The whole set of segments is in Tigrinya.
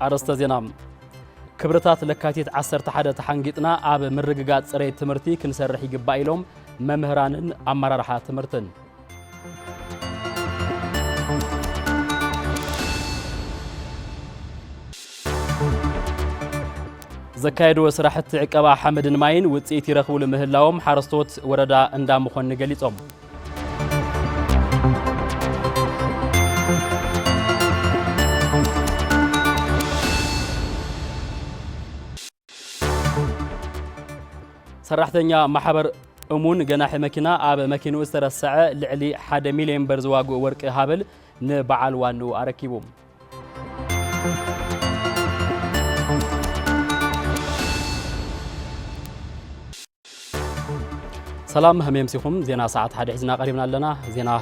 أرسط زينام كبرتات لكاتيت عصر تحدى تحنقيتنا عاب مرققات صري تمرتي كنسرح يقبائلهم ممهران أمار رحا تمرتن زكايدو سراحت عقبا حمد نماين وصيت يرخبوا لمهلاهم حرستوت وردا اندام مخون نغليصوم سراحتنيا محبر امون جناح مكينه اب مكينو استرسع لعلي 1 مليون برز واغو ورق هابل نبعال وانو اركيبوم سلام هميم سيكم زينا ساعات حد حزنا قريبنا لنا زينا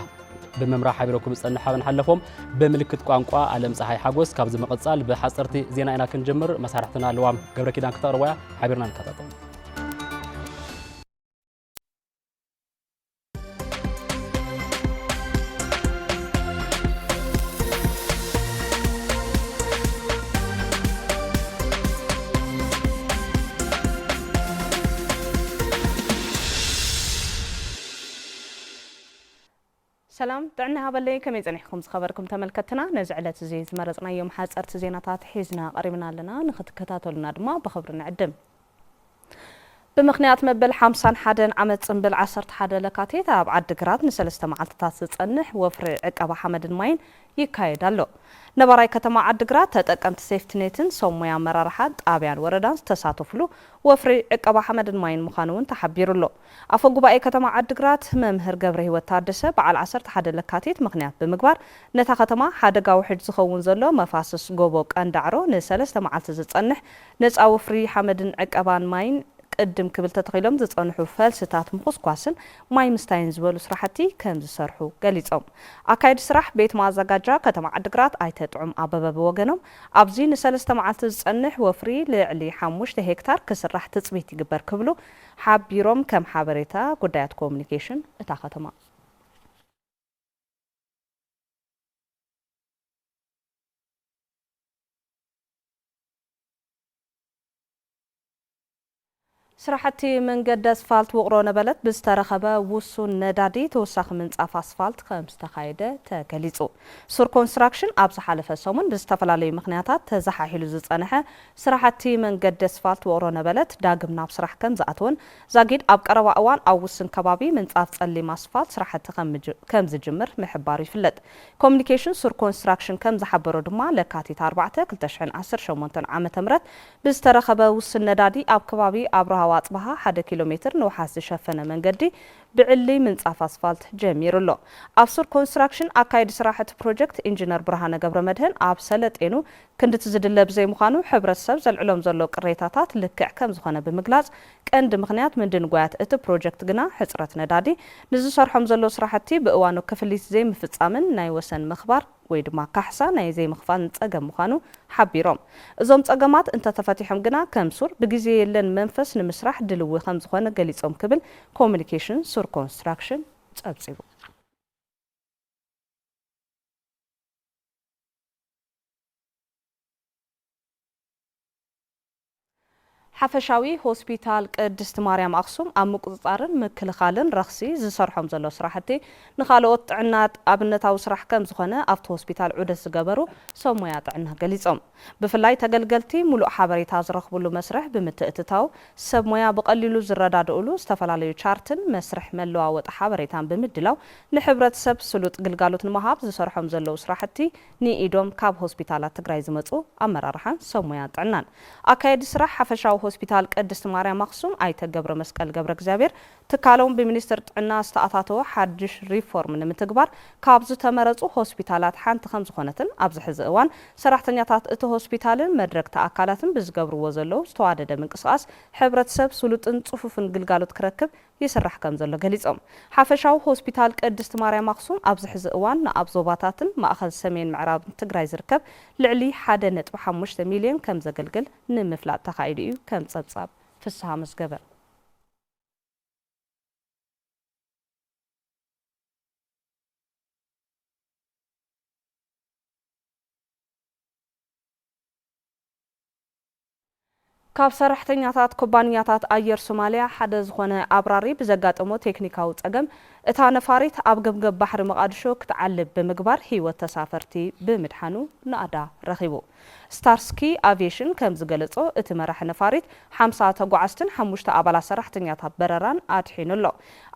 بممرا حبيركم صنحا نحلفهم بملكت ቋንቋ ዓለም ፀሐይ ሓጎስ ካብ ዝመቀጻል በሐፀርቲ ዜና ኢና ክንጀምር መሳርሕትና ለዋም ገብረ ኪዳን ክተርዋያ ሓቢርና ንከታተል سلام دعنا هابلي كم يزنحكم خبركم تملكتنا نزعلت زيز مرزنا يوم حاصرت زيناتات حيزنا قريبنا لنا نختكتاتلنا دما بخبرنا عدم بمخنيات مبل 51 عمد صنبل 11 لكاتيت اب عدقرات نسلسته معلتات تصنح وفر عقبا حمد الماين يكايدالو نبراي كتما عدقرات تطقمت سيفتنيتن سوميا مرارحات ጣቢያን ወረዳን ተሳተፍሉ ወፍሪ عقبا حمد الماين مخانون تحبيرሎ አፈ ጉባኤ ከተማ عدقرات መምህር ገብረ ህይወት ታደሰ በዓል 11 ለካቲት ምክንያት በመግባር ነታ ከተማ ሓደጋ ውሕድ ዝኸውን ዘሎ መፋሰስ ጎቦ ቀንዳዕሮ ንሰለስተ መዓልቲ ዝጸንሕ ነፃ ወፍሪ حمدን عقبان ማይን قدم كبل تتخيلهم زتصنحوا فلسطات مخصوصن ماي مستاين زبلو سرحتي كم زسرحوا قاليصم اكايد سرح بيت مازغاجا كتما عدقرات ايتطعم اببه بوغنم ابزي نسلسته معلت زصنح وفري لعلي 5 هكتار كسرح تصبيت يغبر كبلو حبيروم كم حبريتا غدايات كومونيكيشن اتا ختما سرحتي من قد اسفالت وقرو نبلت بسترخبه وسون ندادي توسخ منصاف اسفالت خمس تخايده تغليصو سور كونستراكشن ابز حلفه سومن بستفلالي مخنياتات تزحاحيلو زصنحه سرحتي من قد اسفالت وقرو نبلت داغم ناب سرح كم زاتون زاغيد اب قروا اوان او وسن كبابي منصاف صلي اسفالت سرحتي كم زجمر محبار يفلط كومونيكيشن سور كونستراكشن كم زحبرو دما لكاتيت 4 2010 شمونتن عامه مرت بسترخبه وسن ندادي اب كبابي ابرها واصبها 1 كيلومتر نوحاس شفنه منقدي بعلي منصاف اسفالت جميرلو افسر كونستراكشن اكايد سراحه بروجكت انجينير برهانه ገብረ መድህን ኣብ ሰለጤኑ ክንድት ዝድለብ ዘይ ምዃኑ ሕብረተሰብ ዘልዕሎም ዘሎ ቅሬታታት ልክዕ ከም ዝኾነ ብምግላጽ ቀንዲ ምኽንያት ምንድን ጓያት እቲ ፕሮጀክት ግና ሕጽረት ነዳዲ ንዝሰርሖም ዘሎ ስራሕቲ ብእዋኑ ክፍሊት ዘይ ምፍጻምን ናይ ወሰን ምኽባር ወይ ድማ ካሕሳ ናይ ዘይ ምኽፋን ጸገም ምዃኑ ሓቢሮም እዞም ጸገማት እንተ ተፈቲሖም ግና ከምሱር ብግዜ የለን መንፈስ ንምስራሕ ድልው ከም ዝኾነ ገሊጾም ክብል ኮሙኒኬሽን ሱር ኮንስትራክሽን ጸብጺቡ حفشاوي هوسبيتال قدست مريم اخسوم ام مقصصارن مكلخالن رخصي زسرحم زلو سراحتي نخالوت طعنات ابنتاو سراح كم زخونه افت هوسبيتال عدس زغبرو سوميا طعنا غليصوم بفلاي تغلغلتي ملو حبريتا زرخبلو مسرح بمتئتتاو سبمويا بقليلو زرادادولو استفلاليو چارتن مسرح ملواوط حبريتان بمدلاو لحبرت سب سلوط غلغالوت نمهاب زسرحم زلو سراحتي ني ايدوم كاب هوسبيتالات تግራይ ዝመጹ አመራርሓን ሰሞያ ጥዕናን አካይድ ስራሕ حفشاو هوسبيتال قدست مريم اخسوم ايت ገብረ መስቀል ገብረ እግዚአብሔር ትካሎም በሚኒስትር ጥዕና አስተአታተው ሓድሽ ሪፎርም ንምትግባር ካብዝ ተመረጹ ሆስፒታላት ሓንቲ ከም ዝኾነትን ኣብዚ ሕዚ እዋን ሰራሕተኛታት እቲ ሆስፒታልን መድረክ ተኣካላትን ብዝገብርዎ ዘለው ዝተዋደደ ምንቅስቃስ ሕብረተሰብ ስሉጥን ጽፉፍን ግልጋሎት ክረክብ ይስራሕ ከም ዘሎ ገሊጾም ሓፈሻው ሆስፒታል ቅድስት ማርያም አክሱም ኣብዚ ሕዚ እዋን ንኣብ ዞባታትን ማእኸል ሰሜን ምዕራብ ትግራይ ዝርከብ ልዕሊ 1.5 ሚልዮን ከም ዘገልግል ንምፍላጥ ተኻይዱ እዩ ከም ጸብጻብ ፍስሓ መስገበ ካብ ሰራሕተኛታት ኩባንያታት ኣየር ሶማልያ ሓደ ዝኾነ ኣብራሪ ብዘጋጠሞ ቴክኒካዊ ፀገም እታ ነፋሪት ኣብ ገብገብ ባሕሪ መቃድሾ ክትዓልብ ብምግባር ሂወት ተሳፈርቲ ብምድሓኑ ንኣዳ ረኺቡ ስታርስኪ አቪዬሽን ከም ዝገለጾ እቲ መራሒ ነፋሪት 50 ተጓዓዝትን 5 ኣባላት ሰራሕተኛታት በረራን ኣድሒኑ ኣሎ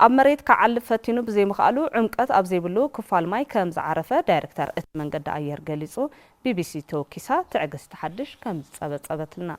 ኣብ መሬት ክዓልብ ፈቲኑ ብዘይምኽኣሉ ዕምቀት ኣብ ዘይብሉ ክፋል ማይ ከም ዝዓረፈ ዳይሬክተር እቲ መንገዲ ኣየር ገሊጹ ቢቢሲ ተወኪሳ ትዕግስቲ ሓድሽ ከም ዝፀበፀበትልና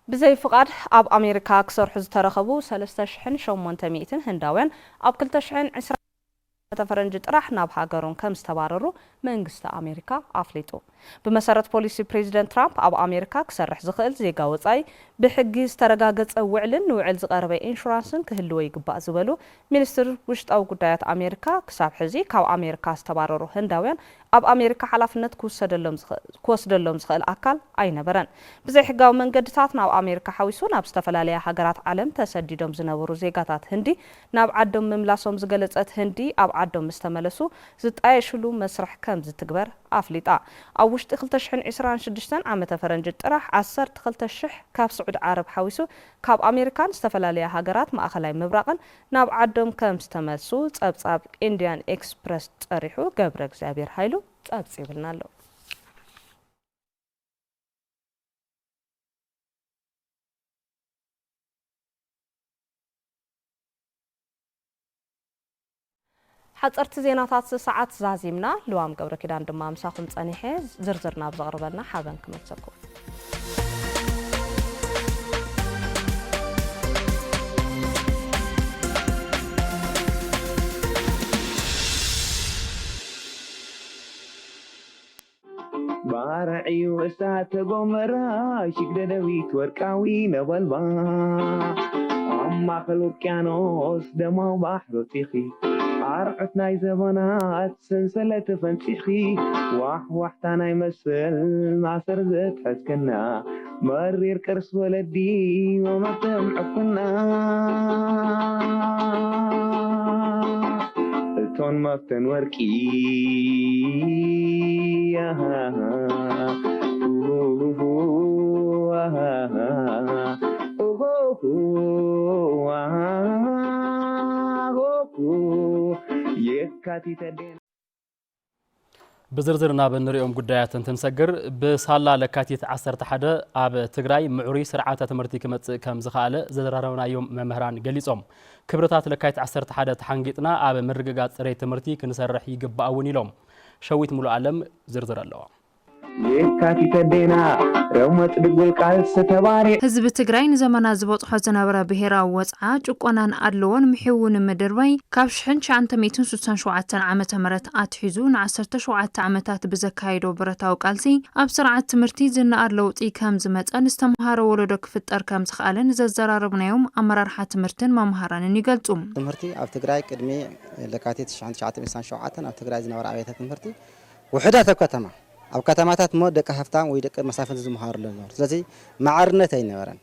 بزي فقاد أب أمريكا كسر حز ترخبو 3800 هنداوين أب كل تشحن 20 تفرنجت راح ناب هاجرون كم استباررو منجست أمريكا أفليتو بمسارة بوليسي بريزيدنت ترامب أب أمريكا كسرح زخيل زي قاوتاي بحجز ترجاجت وعلن وعل زقربي إنشورانسن كهلوي جبأ زبلو مينستر وشت أو قدرات أمريكا كسب حزي كاو أمريكا استباررو هنداوين أب أمريكا حلفنت كوسدلهم زخيل أكل أين برن بزي حجاو من قدتات ناب أمريكا حويسون أب استفلاليا حجرات عالم تسديدهم زنورو زيجاتات هندي ناب عدم مملاسهم زقلت هندي أب عدم مستملسو زت أيشلو مسرح كم زتكبر أفليتا أو وشت 2026 عام تفرنجت راح 10 شح كاب سعود عرب حويسو كاب أمريكان استفلاليا هاجرات ما أخلاي مبرقن ناب عدم كم استملسو تصاب إنديان إكسبرس تريحو قبرك زابير هايلو تصيبلنا له حصرت زيناتات ساعات زازيمنا لوام قبر كدان دما مساخم صنيحه زرزرنا بزغربلنا حابنكم تسكو بارعي وسات قمرا شقدويت ورقاوي نبلبا أما خلو كانوس دما بحر تيخي عرعتنا زمانات سنسلة فنشيخي وحتانا يمثل مع سرزت حسكنا مرير كرس ولدي وما تمحفنا التون مفتن وركي بزرزرنا بنريهم قدايات تنسجر بسالا لكاتيت 11 أب تجراي معوري سرعة تمرتي كم زخالة زرارنا يوم مهران جليسهم كبرتات لكاتيت 11 تحنجتنا أب مرجعات سرعة تمرتي كنسرح يجب أوني لهم شويت ملو علم زرزر الله يكاتي تدينا رومت دقل قال ستباري حزب تግራይ ንዘመና ዝበፅሖ ዝነበረ ብሄራዊ ወፅዓ ጭቆናን ኣድልዎን ምሕውን ምድርባይ ካብ 1967 ዓመተ ምህረት ኣትሒዙ ን17 ዓመታት ብዘካይዶ ብረታዊ ቃልሲ ኣብ ስርዓት ትምህርቲ ዝነኣር ለውጢ ከም ዝመፀን ዝተምሃረ ወለዶ ክፍጠር ከም ዝኽኣልን ዘዘራርብናዮም ኣመራርሓ ትምህርትን መምሃራንን ይገልጹ ትምህርቲ ኣብ ትግራይ ቅድሚ ለካቲት 1967 ኣብ ትግራይ ዝነበረ ኣብያተ ትምህርቲ ውሕዳት ኣብ ከተማ أو كتامات مو دك هفتان ويدك مسافة زمهار لنا لذي معرنة ينورن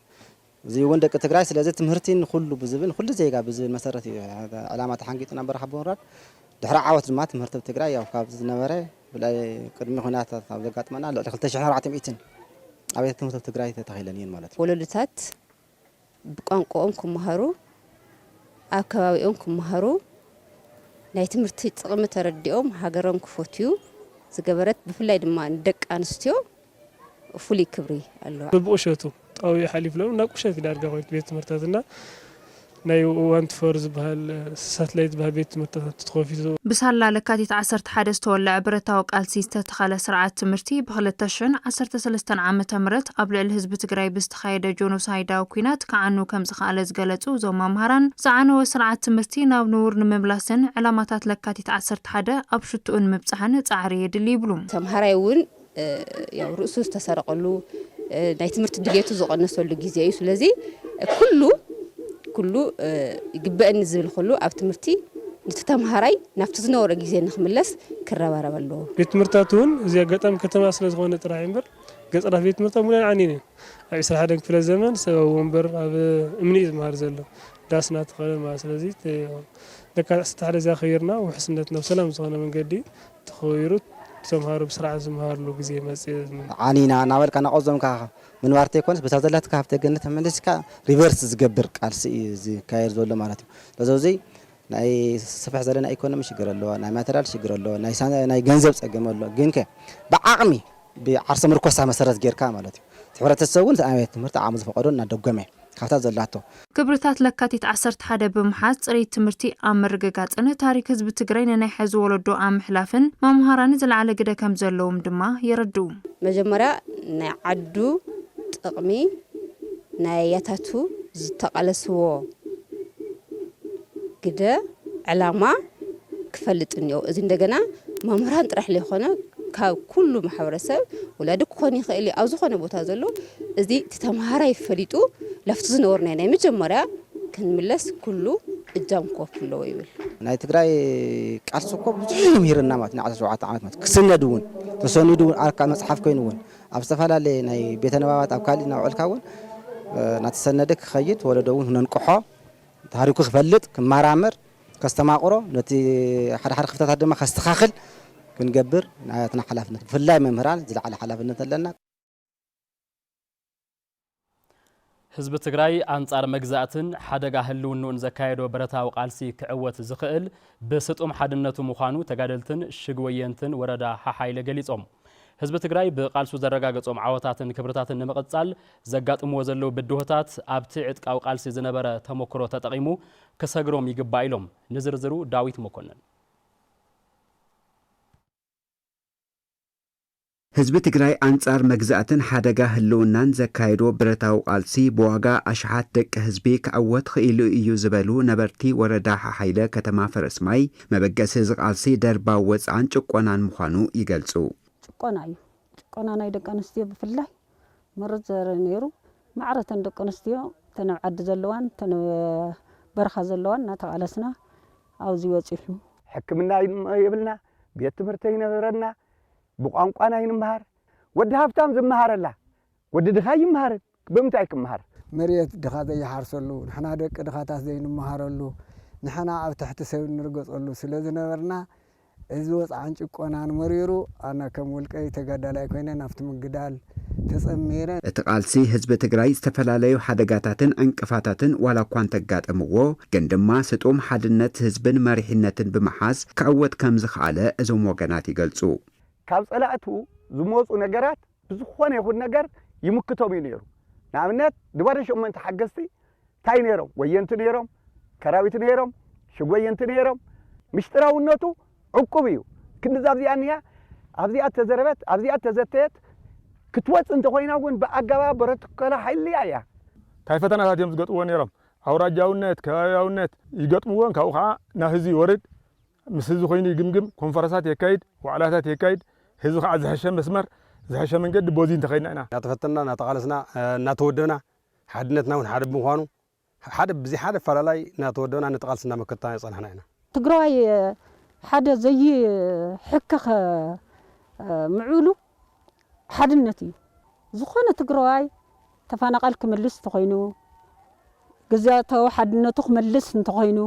زي وين دك تجري لذي تمهرتين كله بزبن كل زي جاب بزبن مسارة هذا علامات حنقيتنا برحبون رد دحرة عوض ما تمهرت بتجري أو كاب زنورة بلا كرمي هنا تابلقات منا لا دخلت شهر عتم إيتن أبي تمهرت بتجري تتخيلين مالت ولدتات بقان قومكم مهرو أكوايونكم مهرو لا تمهرت تقوم ترديهم هاجرهم كفوتيو زجبرت بفلاي دما ندق أنستيو فولي كبري الله ببوشتو أو يحلف لهم ناقوشة في دارجة قويت بيت مرتادنا نايو وانت فورز بهالساتلايت بهالبيت مرتاد تخوفي بسهلا لكاتيت 11 تولع برتاو قالسي استتخاله سرعات تمرتي بخلتشن 13 عام تمرت قبل الحزب تግራይ بستخايده جونوسايداو كوينات كعنو كم زخاله زغلصو زوم ممهران زعنو سرعات تمرتي ناب نور نمبلاسن علامات لكاتيت 11 اب شتون مبصحن صعري يدلي يبلوم تمهراي ون ያው ርዕሱ ተሰረቀሉ ናይ ትምህርቲ ድጌቱ ዝቀነሰሉ ግዜ እዩ ስለዚ ኩሉ ይግበአን ዝብል ኩሉ ኣብ ትምህርቲ ንተተምሃራይ ናብቲ ዝነበረ ግዜ ንኽምለስ ክረባረብ ኣለዎ ቤት ትምህርታት እውን እዚኣ ገጠም ከተማ ስለ ዝኾነ ጥራይ እምበር ገጠራት ቤት ትምህርታት ሙሉእ ዓኒነ ኣብ 21 ክፍለ ዘመን ሰብ ወንበር ኣብ እምኒ ዝመሃር ዘሎ ዳስና ተኸለ ማለት ስለዚ ደካት ስታሓደ እዚኣ ኸይርና ውሕስነት ናብ ሰላም ዝኾነ መንገዲ ተኸይሩ ተምሃሩ ብስርዓት ዝመሃርሉ ግዜ መጽእ ዓኒና ናበልካ ናቆዞምካ ምንባርተ ይኮንስ በታዘላት ካብተ ገነት ተመለስካ ሪቨርስ ዝገብር ቃልሲ ዝካየድ ዘሎ ማለት እዩ ለዘውዚ ናይ ሰፍሕ ዘለና ኢኮኖሚ ሽግር ኣለዎ ናይ ማተሪያል ሽግር ኣለዎ ናይ ገንዘብ ፀገም ኣሎ ግን ከ ብዓቕሚ ብዓርሰ ምርኮሳ መሰረት ጌርካ ማለት እዩ ሕብረተሰብ እውን ኣብያተ ትምህርቲ ዓቕሚ ዝፈቀዶ እናደጎመ ካብታ ዘላቶ ክብርታት ለካቲት 11 ብምሓዝ ፅሬት ትምህርቲ ኣብ ምርግጋፅን ታሪክ ህዝቢ ትግራይ ንናይ ሕዚ ወለዶ ኣብ ምሕላፍን መምሃራን ዝለዓለ ግደ ከም ዘለዎም ድማ የረድኡ መጀመርያ ናይ ዓዱ ጥቕሚ ናይ ያታቱ ዝተቃለስዎ ግደ ዕላማ ክፈልጥ እንዮ እዚ እንደገና መምህራን ጥራሕ ለይኾነ ካብ ኩሉ ማሕበረሰብ ወላዲ ክኾን ይኽእል ኣብ ዝኾነ ቦታ ዘሎ እዚ ተተምሃራይ ፈሊጡ ለፍቲ ዝነበርና ናይ መጀመርያ ክንምለስ ኩሉ እጃም ኮፍ ኣለዎ ይብል ናይ ትግራይ ቃልሲ እኮ ብዙሕ ምህርና ማለት ናይ 17 ዓመት ማለት ክስነድ እውን ተሰኒዱ እውን ኣርካ መፅሓፍ ኮይኑ እውን ኣብ ዝተፈላለየ ናይ ቤተ ንባባት ኣብ ካሊእ ናውዕልካ እውን ናተሰነደ ክኸይድ ወለዶ እውን ነንቅሖ ታሪኩ ክፈልጥ ክመራመር ከስተማቕሮ ነቲ ሓደ ሓደ ክፍተታት ድማ ከስተኻኽል ክንገብር ናትና ሓላፍነት ብፍላይ መምህራን ዝለዓለ ሓላፍነት ኣለና ህዝቢ ትግራይ አንጻር መግዛእትን ሓደጋ ህልውንኡን ዘካየዶ በረታዊ ቃልሲ ክዕወት ዝኽእል ብስጡም ሓድነቱ ምዃኑ ተጋደልትን ሽግወየንትን ወረዳ ሓሓይለ ገሊጾም ህዝቢ ትግራይ ብቃልሱ ዘረጋገጾም ዓወታትን ክብርታትን ንምቕጻል ዘጋጥምዎ ዘለው ብድሆታት ኣብቲ ዕጥቃዊ ቃልሲ ዝነበረ ተሞክሮ ተጠቂሙ ክሰግሮም ይግባእ ኢሎም ንዝርዝሩ ዳዊት መኮንን ህዝቢ ትግራይ አንጻር መግዛእትን ሓደጋ ህልውናን ዘካየዶ ብረታዊ ቃልሲ ብዋጋ ኣሽሓት ደቂ ህዝቢ ክዕወት ክኢሉ እዩ ዝበሉ ነበርቲ ወረዳ ሓሓይለ ከተማ ፈረስማይ መበገሲ እዚ ቃልሲ ደርባዊ ወፃን ጭቆናን ምዃኑ ይገልጹ ጭቆና እዩ ጭቆና ናይ ደቂ ኣንስትዮ ብፍላይ መርዝ ነይሩ ማዕረተን ደቂ ኣንስትዮ ተን ዓዲ ዘለዋን ተን በረኻ ዘለዋን እናተቃለስና ኣብዚ ወፂሑ ሕክምና ይብልና ቤት ትምህርቲ ይነበረና بقانقانا ينمهر ودي هفتام زمهرلا ودي دخاي يمهر بمتاي كمهر مريت دخا زي حرسلو نحنا دق دخاتاس زي نمهرلو نحنا ኣብ تحت ሰብ ንርገጸሉ ስለዝነበርና እዚ ወፃን ጭቆናን መሪሩ ኣና ከም ወልቀይ ተጋዳላይ ኮይነ ናፍቲ ምግዳል ተጸሚረ እቲ ቃልሲ ህዝቢ ትግራይ ዝተፈላለዩ ሓደጋታትን እንቅፋታትን ዋላ እኳ እንተጋጠምዎ ግን ድማ ስጡም ሓድነት ህዝብን መሪሕነትን ብምሓዝ ክዕወት ከም ዝኽኣለ እዞም ወገናት ይገልጹ ካብ ጸላእቱ ዝመፁ ነገራት ብዝኾነ ይኹን ነገር ይምክቶም እዩ ነይሩ ንኣብነት ድባደ ሸሞንተ ሓገዝቲ ታይ ነይሮም ወየንቲ ነይሮም ከራዊት ነይሮም ሽጎየንቲ ነይሮም ምሽጥራውነቱ ዕቁብ እዩ ክንዛ ኣብዚኣ ንያ ኣብዚኣ ተዘረበት ኣብዚኣ ተዘተየት ክትወፅ እንተኮይና እውን ብኣገባ በረትከላ ሓይልያ እያ ታይ ፈተናታት እዮም ዝገጥምዎ ነይሮም ኣውራጃውነት ከባቢያውነት ይገጥምዎን ካብኡ ከዓ ናብ ህዝቢ ይወርድ ምስ ህዝቢ ኮይኑ ይግምግም ኮንፈረንሳት የካይድ ዋዕላታት የካይድ ህዝቢ ከዓ ዝሓሸ መስመር ዝሓሸ መንገዲ ቦዚ እንተኸይድና ኢና ናተፈተና ናተቃለስና እናተወደና ሓድነትና እውን ሓደ ብምዃኑ ሓደ ብዚ ሓደ ፈላላይ እናተወደና ንተቃልስና መከታና ይጸናሕና ኢና ትግራይ ሓደ ዘይ ሕከኸ ምዑሉ ሓድነት እዩ ዝኾነ ትግራይ ተፈናቃል ክምልስ ተኾይኑ ግዛታዊ ሓድነቱ ክምልስ እንተኾይኑ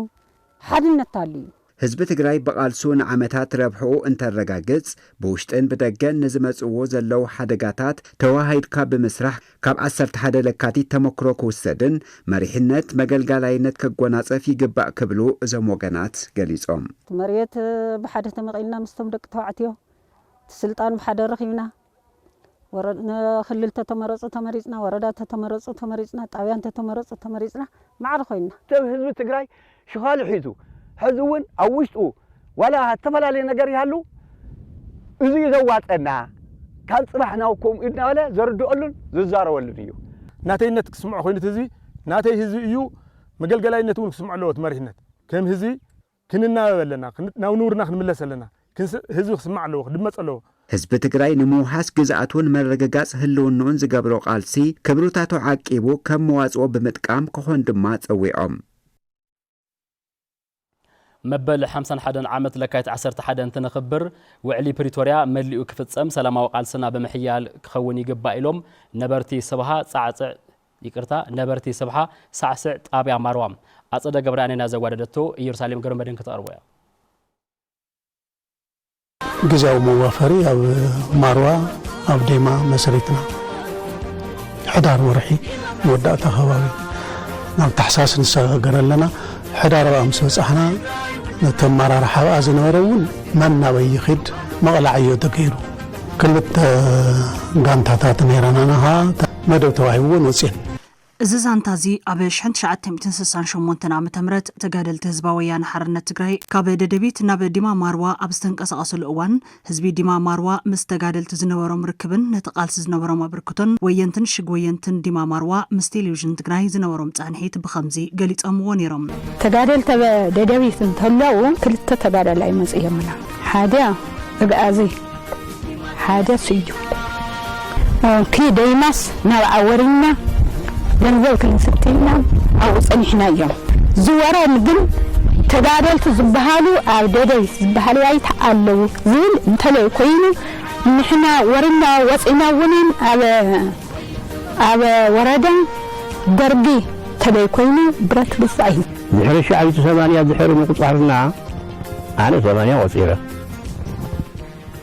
ሓድነት ኣልዩ ህዝቢ ትግራይ በቃልሱ ንዓመታት ረብሕኡ እንተረጋግጽ ብውሽጥን ብደገን ንዝመጽዎ ዘለው ሓደጋታት ተዋሃይድካ ብምስራሕ ካብ 11 ለካቲት ተሞክሮ ክውሰድን መሪሕነት መገልጋላይነት ከጎናጸፍ ይግባእ ክብሉ እዞም ወገናት ገሊጾም መሬት ብሓደ ተመቒልና ምስቶም ደቂ ተባዕትዮ ስልጣን ብሓደ ረኺብና ወረዳ ክልል ተመረጹ ተመሪጽና ወረዳ ተመረጹ ተመሪጽና ጣብያን ተመረጹ ተመሪጽና ማዕረ ኮይና ህዝቢ ትግራይ ሽኻሉ ሒዙ ሕዝውን ኣብ ውሽጡ ዋላ ተፈላለየ ነገር ይሃሉ እዚ ዘዋፀና ካብ ጽባሕ ናውኩም ኢድናበለ ዘርድኦሉን ዝዛረበሉን እዩ ናተይነት ክስምዖ ኮይኑት ህዝቢ ናተይ ህዝቢ እዩ መገልገላይነት እውን ክስምዖ ኣለዎ መሪሕነት ከም ህዝቢ ክንናበብ ኣለና ናብ ንቡርና ክንምለስ ኣለና ህዝቢ ክስማዕ ኣለዎ ክድመፅ ኣለዎ ህዝቢ ትግራይ ንምውሓስ ግዝኣቱን መረጋጋጽ ህልውንኡን ዝገብሮ ቃልሲ ክብሩታቱ ዓቂቡ ከም መዋጽኦ ብምጥቃም ክኾን ድማ ጸዊዖም مبل 51 عامت لكايت 11 تنخبر وعلي بريتوريا ملئو كفصم سلاماو قالسنا بمحيال كخون يغبا إلوم نبرتي صباحا صعصع يقرتا نبرتي صباحا صعصع طابيا ماروام أصدا غبرانينا زواددتو ኢየሩሳሌም ገረመደን ከተቀርበያ ግዛው መዋፈሪ ኣብ ማርዋ ኣብ ዴማ መስሪትና حدار ورحي ودأت خبابي نعم تحساس نسغرلنا حدار أمس بصحنا نتمرر حواز نورون من نبي خد مقلعيو تغيرو كلت غانتاتات نيرانها مدو توعيون وصين زانتازي أبي شحنت شعت متنسسان شمونتن عم تمرت تجادل تهزباويان حرنة تجري كابد دبيت ناب ديما ماروا أبستنقص أصل أوان هزبي ديما ماروا مستجادل تزنورم ركبن نتقال تزنورم أبركتن وينتن شجوينتن ديما ماروا مستيليوجن تجري زنورم تعنحيت بخمزي قلت أموانيرم تجادل تبع دبيت تهلاو كلت تبع لا يمزي منا حاجة أجازي حاجة سيجو كي ديماس نوع أورينا ገንዘብ ክንስቲና አው ጸኒሕና እዮም ዝወራ ግን ተጋደልቱ ዝባሃሉ ኣብ ደደይ ዝባሃሉ አይተአለው ዝል እንተለይ ኮይኑ ንሕና ወርና ወጽና ወነን ኣብ ወረዳ ደርቢ ተለይ ኮይኑ ብረት ብሳይ ዝሕርሽ አይቱ 80 ዝሕሩ ምቁጣርና አነ 80 ወጽራ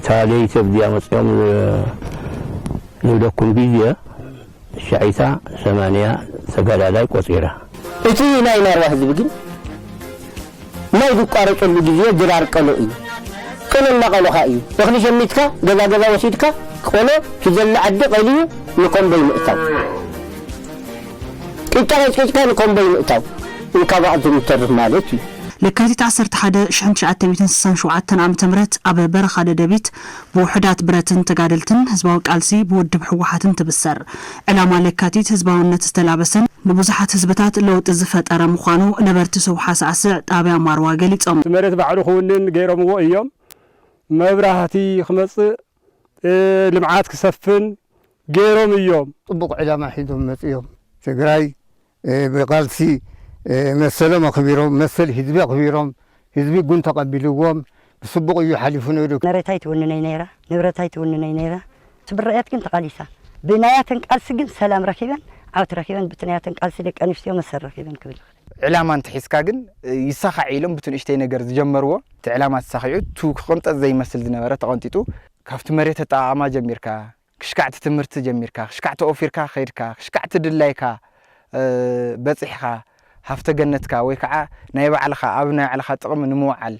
ታለይ ተብዲያ መጽዮም ንደኩም ቢየ شعيسى 8 سجلالاي قصيره اجي لا ينار حزب ግን ما يقارق الجزيه درار قلوي كل ما قالوا هاي وخني شميتك غزا وسيدك قولو تزل عد قليو نكون بالمؤتاو انت كان نكون بالمؤتاو وكبعض المترف مالتي لكاتي 1967 عام تمرت أب برخة دبيت بوحدات برتن تقادلتن هزباو قالسي بودب حوحاتن تبسر علامة لكاتي هزباو نتستلابسن نبوزحات هزبتات لو تزفت أرى مخانو نبرت سوحاس عسر تابع ماروا قليت تمرت بعلو خونن غيرهم هو ايام مبراهتي خمس لمعات كسفن غيرهم ايام طبق علامة حيدهم متيهم تقراي بقالسي مسلم أخبيرهم مثل حزب أخبيرهم حزب قن تقبلوهم بسبق يحلفون يدك نرتايت وننينيرا نرتايت وننينيرا تبرئات كنت قاليسا بنايات قال سجن سلام ركيبا عاوت ركيبا بتنيات قال سلك أنفتيهم مسر ركيبا كبير علامة تحسكا جن يسخع علم بتن إشتي نجار جمروا علامات سخيو تو خمت زي مثل دنيا تقنتيتو كفت مريت تعامة جميركا كشكعت تمرت جميركا كشكعت أوفيركا خيركا كشكعت دلايكا بتصحها هفت جنتك ويكعة نايب علىها أبناء علىها تقوم نموعل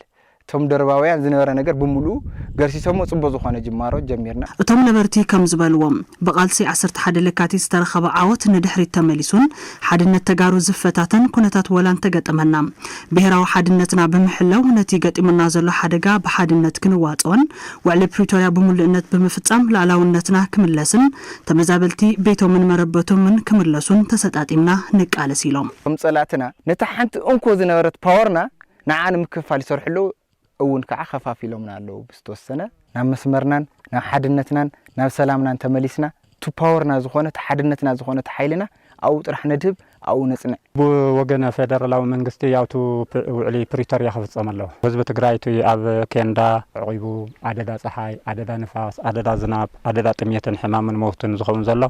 توم درباويان زنورة نجار بملو قرسي سمو صبزو خانة جمارو جميرنا توم نبرتي كم زبالوم بقالسي 10 لكاتي استرخب عوت ندحري التمليسون حدنا التجارو زفتاتن كنتات ولان تقتمنا بهراو حدنتنا بمحلو نتيجة من نازلو حدقا بحدنت كنواتون وعلى بريتوريا بملئنت بمفتام لعلاونتنا كملسن تمزابلتي بيتو من مربتو من كملسون تسطاتيمنا نقال سيلوم كمصلاتنا نتحنت انكو زنورت باورنا نعان مكفال يسرحلو أون كع خفافي لومنا لو بستوسنا نام مسمرنا نام حدنتنا نام سلامنا تمليسنا تو باورنا زخونة حدنتنا زخونة حيلنا أو رح ندب أو نصنع وجنا فدرالو منغستي ياوتو علي بريتوريا خفص عملو حزب تግራይቱ ኣብ ኬንዳ عقيبو عددا ፀሓይ عددا نفاس عددا ዝናብ عددا ጥሜትን ሕማምን ሞትን ዝኸውን ዘሎ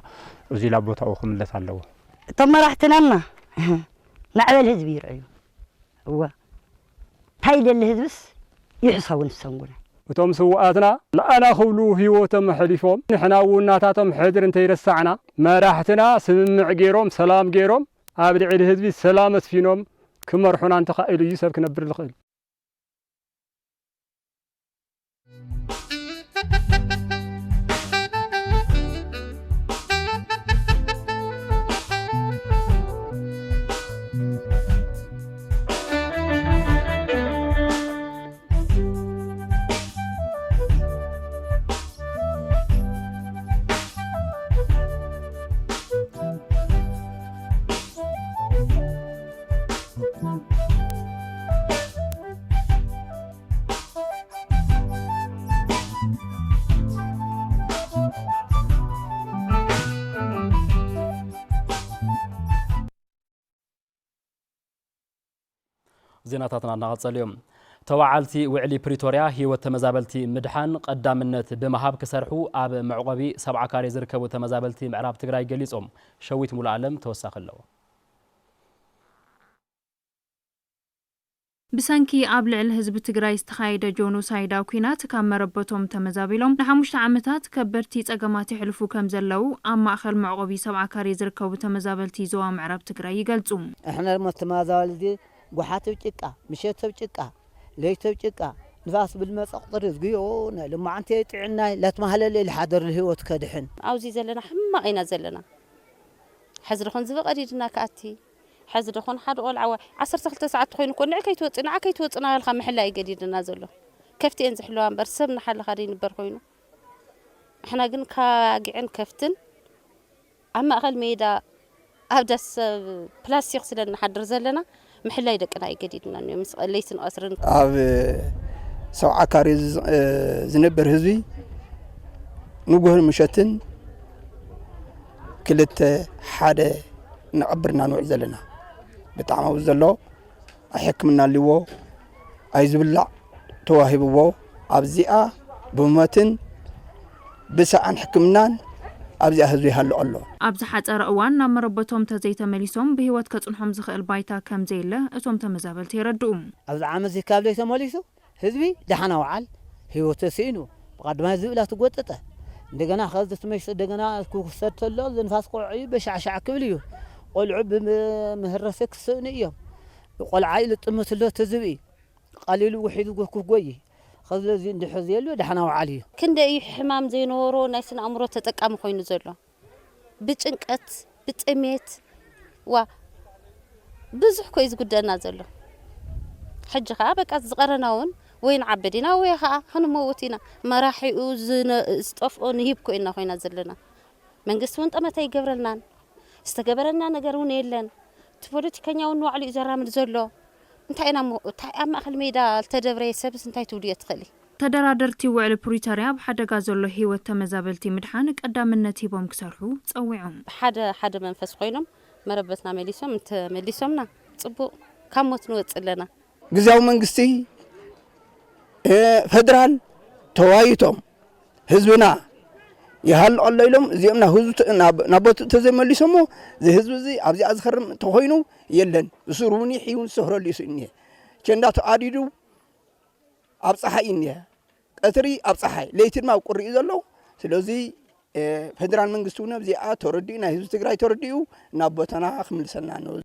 እዚ ላቦታው ክምለስ ኣለዎ ተመራሕትናና نعمل ህዝብ ይርአዩ هو ታይል ለህዝብስ يحصون السنقول وتوم سواتنا لأنا خولو هيوتم حليفهم نحنا وناتاتم حدر انت يرسعنا ما راحتنا سمع جيروم سلام جيروم عبد عيد هذبي سلامة فينهم كمر حنا انت قائل يسب كنبر الخيل زيناتنا نغطى اليوم ተዋዓልቲ ውዕሊ ፕሪቶሪያ ህይወት ተመዛበልቲ ምድሓን ቀዳምነት በመሃብ ክሰርሑ ኣብ መዕቆቢ 70 ካሬ ዝርከቡ ተመዛበልቲ ምዕራብ ትግራይ ገሊጾም ሸዊት ሙሉ ዓለም ተወሳኺ ኣለዎ ብሰንኪ ኣብ ልዕሊ ህዝቢ ትግራይ ዝተኻየደ ጆኖሳይዳዊ ኩናት ካብ መረበቶም ተመዛቢሎም ን5 ዓመታት ከበድቲ ጸገማት ይሕልፉ ከም ዘለው ኣብ ማእኸል መዕቆቢ 70 ካሬ ዝርከቡ ተመዛበልቲ ዞባ ምዕራብ ትግራይ ይገልጹ احنا المتمازالدي غحاتو ጭቃ ምሸተው ጭቃ ለይተው ጭቃ ንፋስ بالمصقطر ዝግዩን لما انت يطعنا لا تمهلل الحاضر الهوت كدحن اوزي زلنا حماقينا زلنا حزرخون زبقديدنا كاتي حزرخون حد قلعه 12 ساعات خوين كون عكيتوصنا الخ محلا يجديدنا زلو كفتي انزحلو انبر سبنا حل خاري نبر خوينو احنا كن كاقعن كفتن اما اقل ميدا ابدس بلاستيك سلنا حدر زلنا محلا يدقنا يجديدنا مس ليسن اسرن اب 70 كاري زنبر هزي نغهر مشتن كلت حدا نقبرنا نوع زلنا بتعمو زلو احكمنا ليو ايزبلع تواهبو ابزيا بمتن بسعن حكمنا ابزي هزي هلو الله ابز حصر اوان ናብ መረበቶም ተዘይተመሊሶም በህይወት ከጽንሖም ዝኽእል ባይታ ከም ዘይለ እቶም ተመዛበልቲ ይረድኡም ابز عامز كاب لي تمليسو ህዝቢ ደህና ወዓል ህይወት ሲኑ በቀድማ ዝብላ ተጎጠጠ እንደገና خذ تمش እንደገና ኩሰት ተሎ ዝንፋስ ቆልዑ በሻዕሻዕ ክብል እዩ ቆልዑ በምህረሰክ ስንዮም ቆልዓይ ልጥመትሎ ተዝቢ قليل وحيد ጎይ خذلزي እንደሕዘሉ ደህና ወዓል እዩ ክንደይ ሕማም ዘይኖሮ ናይ ስነ አእምሮ ተጠቃሚ ኮይኑ ዘሎ ብጭንቀት ብጥሜት ዋ ብዙሕ ኮይ ዝጉደና ዘሎ ሕጂ ኸ በቃ ዝቀረናውን ወይን ዓበዲና ወይ ኸ ክንመውቲና መራሒኡ ዝጠፍኦ ንሂብ ኮይና ኮይና ዘለና መንግስት ውን ጠመታ ይገብረልናን استجبرنا نجارون يلن تبوليتيكانيا ونوعلي زرامل زلو انتاينا أما أخل ميدا التدبري سبس انتاي تودي تخلي تدرادرتي وعلى بريتاريا بحدا زلو هي تمزابلتي مدحانك قدامنتي بوم كسرحو تصوعهم حدا منفس خوينم مربتنا مليسوم انت مليسومنا صبو كموت نوص لنا غزاو منغستي فدرال توايتهم حزبنا يهال الله يلوم زيمنا حزب نابوت تزمليسمو زي حزب زي ابزي ازخرم تخوينو يلن سروني حيون سهر ليسني كندا تعاديدو ابصحاينيا قطري ابصحاي ليتن ما قري زلو سلازي فدرال منغستونا بزي تردينا حزب تግራይ ترديو نابوتنا خملسنا نو